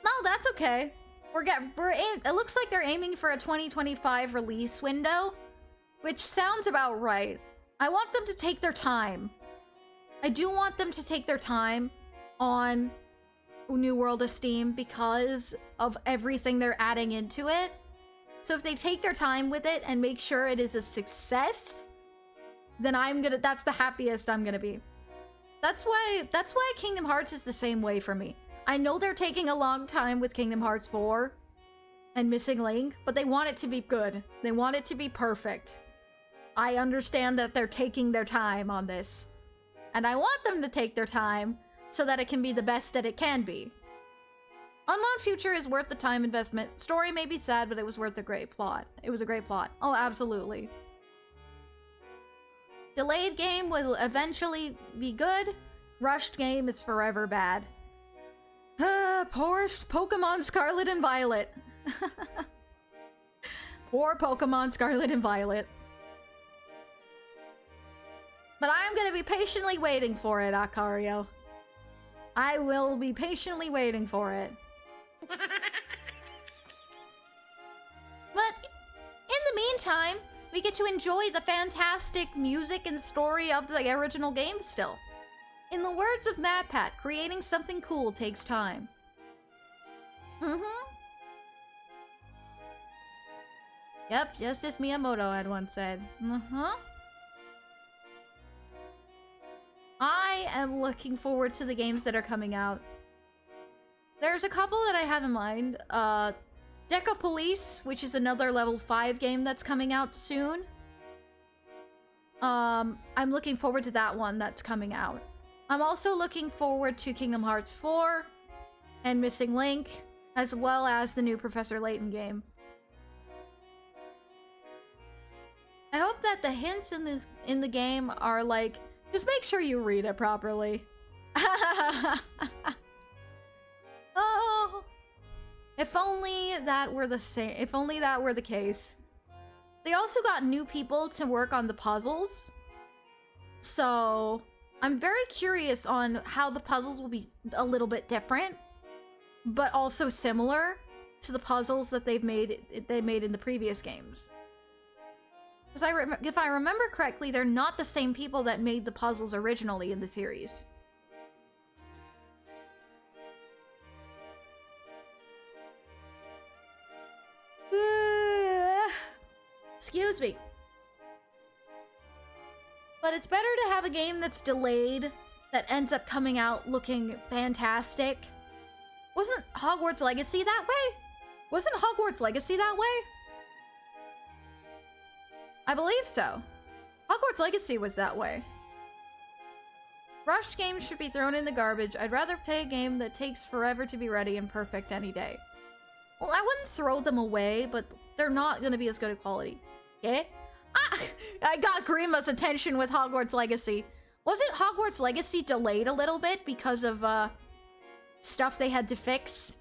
No, that's okay. It looks like they're aiming for a 2025 release window, which sounds about right. I want them to take their time. I do want them to take their time on New World of Steam because of everything they're adding into it. So if they take their time with it and make sure it is a success, then that's the happiest I'm gonna be. That's why Kingdom Hearts is the same way for me. I know they're taking a long time with Kingdom Hearts 4 and Missing Link, but they want it to be good. They want it to be perfect. I understand that they're taking their time on this. And I want them to take their time so that it can be the best that it can be. Unwound Future is worth the time investment. Story may be sad, but it was worth the great plot. It was a great plot. Oh, absolutely. Delayed game will eventually be good. Rushed game is forever bad. Poor Pokemon Scarlet and Violet. Poor Pokemon Scarlet and Violet. But I'm gonna be patiently waiting for it, Akario. I will be patiently waiting for it. But in the meantime, we get to enjoy the fantastic music and story of the original game still. In the words of MatPat, creating something cool takes time. Yep, just as Miyamoto had once said. I am looking forward to the games that are coming out. There's a couple that I have in mind. Deca Police, which is another level 5 game that's coming out soon. I'm looking forward to that one that's coming out. I'm also looking forward to Kingdom Hearts 4 and Missing Link, as well as the new Professor Layton game. I hope that the hints in the game are like, just make sure you read it properly. Oh, if only that were the same. If only that were the case. They also got new people to work on the puzzles, so I'm very curious on how the puzzles will be a little bit different, but also similar to the puzzles that they made in the previous games. Because if I remember correctly, they're not the same people that made the puzzles originally in the series. Excuse me. But it's better to have a game that's delayed that ends up coming out looking fantastic. Wasn't Hogwarts Legacy that way? Wasn't Hogwarts Legacy that way? I believe so. Hogwarts Legacy was that way. Rushed games should be thrown in the garbage. I'd rather play a game that takes forever to be ready and perfect any day. Well, I wouldn't throw them away, but they're not going to be as good a quality. Okay? I got Grima's attention with Hogwarts Legacy. Wasn't Hogwarts Legacy delayed a little bit because of stuff they had to fix?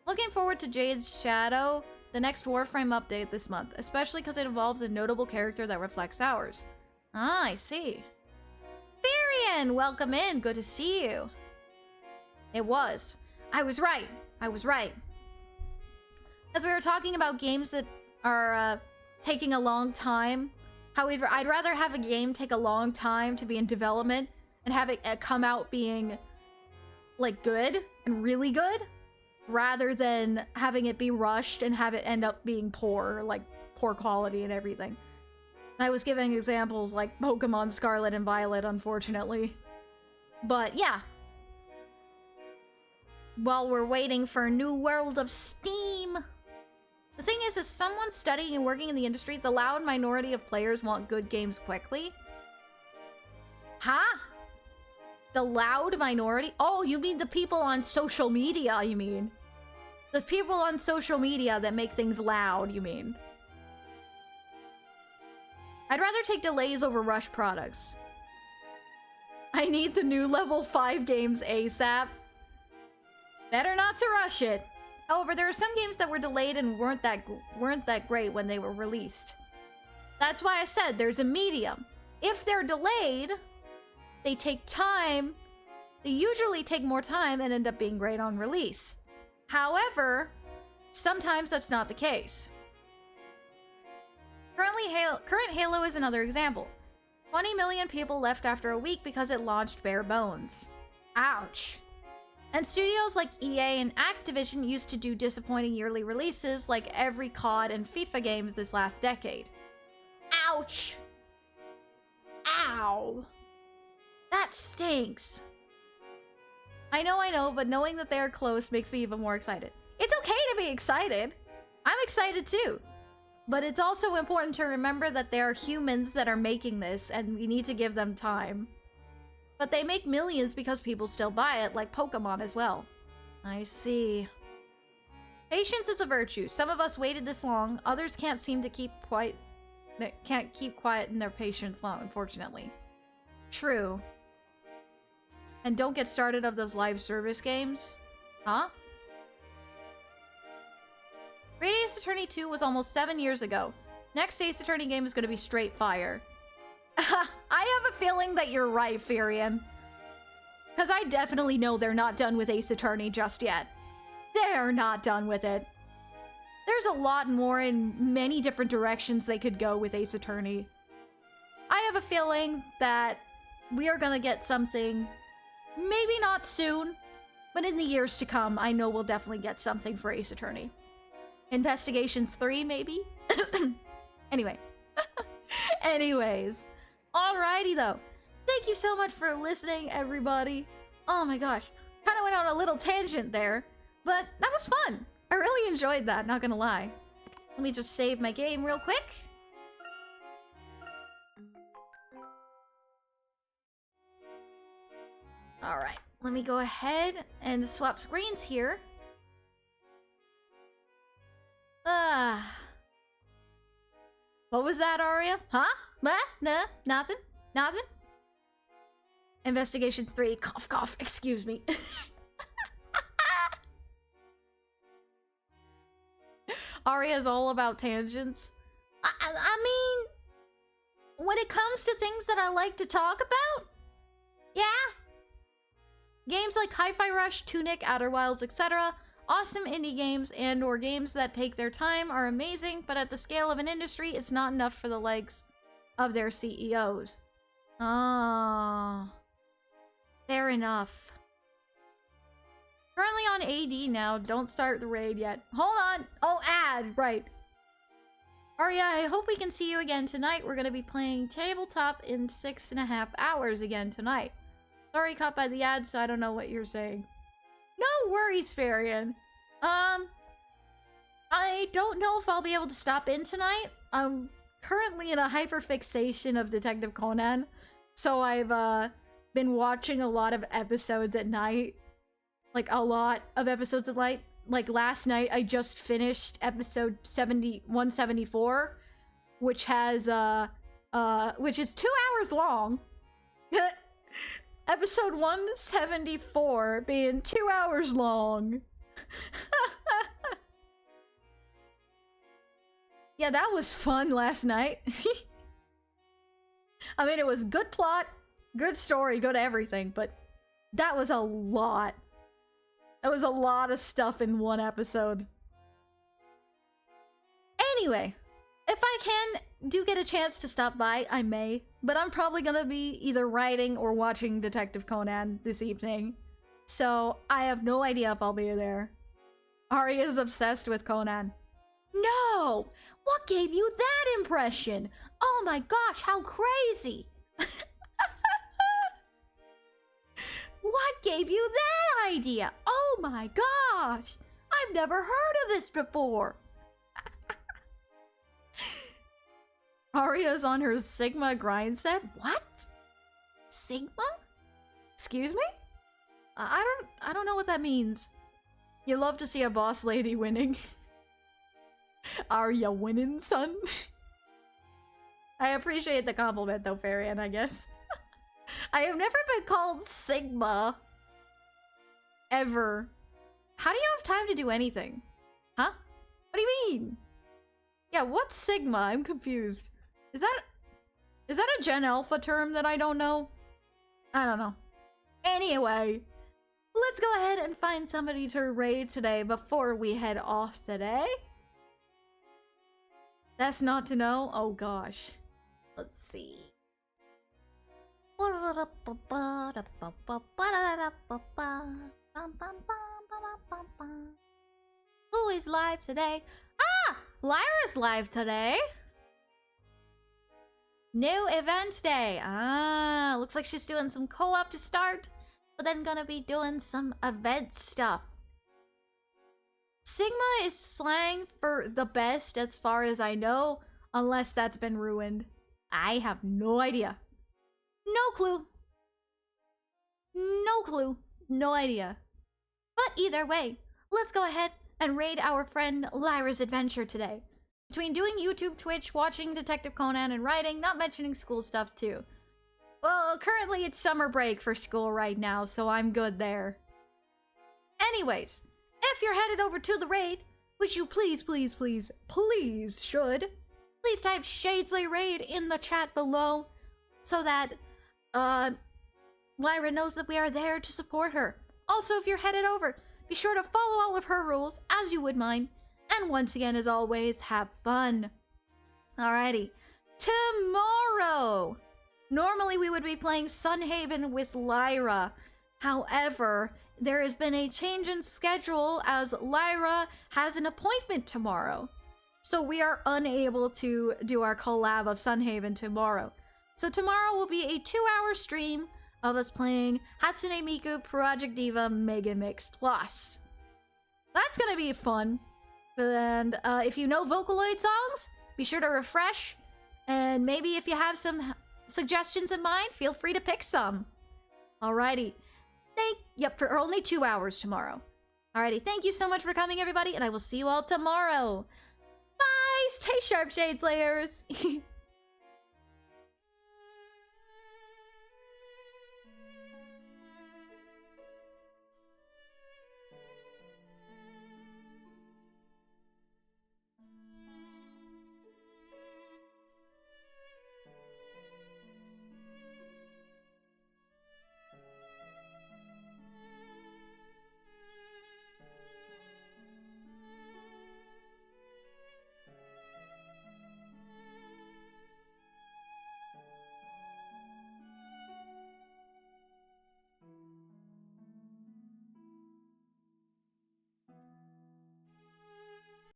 Looking forward to Jade's Shadow, the next Warframe update this month, especially because it involves a notable character that reflects ours. Ah, I see. Firian, welcome in. Good to see you. It was. I was right. I was right. As we were talking about games that are taking a long time, I'd rather have a game take a long time to be in development and have it come out being like good and really good, rather than having it be rushed and have it end up being poor, like poor quality and everything. I was giving examples like Pokemon Scarlet and Violet, unfortunately. But yeah. while we're waiting for a new world of Steam. The thing is, as someone studying and working in the industry, the loud minority of players want good games quickly. Huh? The loud minority? Oh, you mean the people on social media, you mean? The people on social media that make things loud, you mean? I'd rather take delays over rushed products. I need the new level 5 games ASAP. Better not to rush it. However, there are some games that were delayed and weren't that great when they were released. That's why I said there's a medium. If they're delayed, they take time. They usually take more time and end up being great on release. However, sometimes that's not the case. Current Halo is another example. 20 million people left after a week because it launched bare bones. Ouch. And studios like EA and Activision used to do disappointing yearly releases like every COD and FIFA games this last decade. Ouch! Ow! That stinks. I know, but knowing that they are close makes me even more excited. It's okay to be excited. I'm excited too. But it's also important to remember that there are humans that are making this and we need to give them time. But they make millions because people still buy it, like Pokemon as well. I see. Patience is a virtue. Some of us waited this long. Others can't keep quiet in their patience long, unfortunately. True. And don't get started of those live service games. Huh? Great Ace Attorney 2 was almost 7 years ago. Next Ace Attorney game is going to be straight fire. I have a feeling that you're right, Furion. Because I definitely know they're not done with Ace Attorney just yet. They're not done with it. There's a lot more in many different directions they could go with Ace Attorney. I have a feeling that we are gonna get something, maybe not soon, but in the years to come, I know we'll definitely get something for Ace Attorney. Investigations 3, maybe? Anyway. Anyways. Alrighty, though. Thank you so much for listening, everybody. Oh my gosh. Kind of went on a little tangent there, but that was fun. I really enjoyed that, not gonna lie. Let me just save my game real quick. Alright, let me go ahead and swap screens here. What was that, Aria? Huh? What? Nah, nothing? Nothing? Investigations 3. Cough, cough. Excuse me. Aria's all about tangents. I mean, when it comes to things that I like to talk about, yeah. Games like Hi-Fi Rush, Tunic, Outer Wilds, etc. Awesome indie games and or games that take their time are amazing, but at the scale of an industry, it's not enough for the legs of their CEOs. Ah, fair enough. Currently on AD now, don't start the raid yet. Hold on. Oh, ad, right. Aria, I hope we can see you again tonight. We're gonna be playing tabletop in 6.5 hours again tonight. Sorry, caught by the ad, so I don't know what you're saying. No worries, Farian. I don't know if I'll be able to stop in tonight. I'm currently in a hyperfixation of Detective Conan, so I've been watching a lot of episodes at night. Like, a lot of episodes at night. Like, last night, I just finished episode 174, which has, which is 2 hours long. Episode 174 being 2 hours long. Yeah, that was fun last night. I mean, it was good plot, good story, good everything, but that was a lot. That was a lot of stuff in one episode. Anyway, if I do get a chance to stop by, I may, but I'm probably gonna be either writing or watching Detective Conan this evening, so I have no idea if I'll be there. Arya's obsessed with Conan. No! What gave you that impression? Oh my gosh, how crazy! What gave you that idea. Oh my gosh. I've never heard of this before. Arya's on her Sigma grind set. What? Sigma? Excuse me? I don't know what that means. You love to see a boss lady winning. Are ya winning, son? I appreciate the compliment though, Farian, I guess. I have never been called Sigma. Ever. How do you have time to do anything? Huh? What do you mean? Yeah, what's Sigma? I'm confused. Is that a Gen Alpha term that I don't know? I don't know. Anyway, let's go ahead and find somebody to raid today before we head off today. That's not to know? Oh gosh. Let's see. Who is live today? Ah! Lyra's live today. New event day. Ah, looks like she's doing some co-op to start, but then gonna be doing some event stuff. Sigma is slang for the best as far as I know, unless that's been ruined. I have no idea. No clue. No clue. No idea. But either way, let's go ahead and raid our friend Lyra's adventure today. Between doing YouTube, Twitch, watching Detective Conan, and writing, not mentioning school stuff too. Well, currently it's summer break for school right now, so I'm good there. Anyways, if you're headed over to the raid, which you please should, please type Shadesley Raid in the chat below so that Lyra knows that we are there to support her. Also, if you're headed over, be sure to follow all of her rules as you would mine. And once again, as always, have fun. Alrighty. Tomorrow! Normally we would be playing Sunhaven with Lyra. However, there has been a change in schedule as Lyra has an appointment tomorrow. So we are unable to do our collab of Sunhaven tomorrow. So tomorrow will be a 2-hour stream of us playing Hatsune Miku Project Diva Mega Mix Plus. That's gonna be fun. And if you know Vocaloid songs, be sure to refresh. And maybe if you have some suggestions in mind, feel free to pick some. Alrighty. Yep, for only 2 hours tomorrow. Alrighty, thank you so much for coming, everybody, and I will see you all tomorrow. Bye! Stay sharp, Shade Slayers!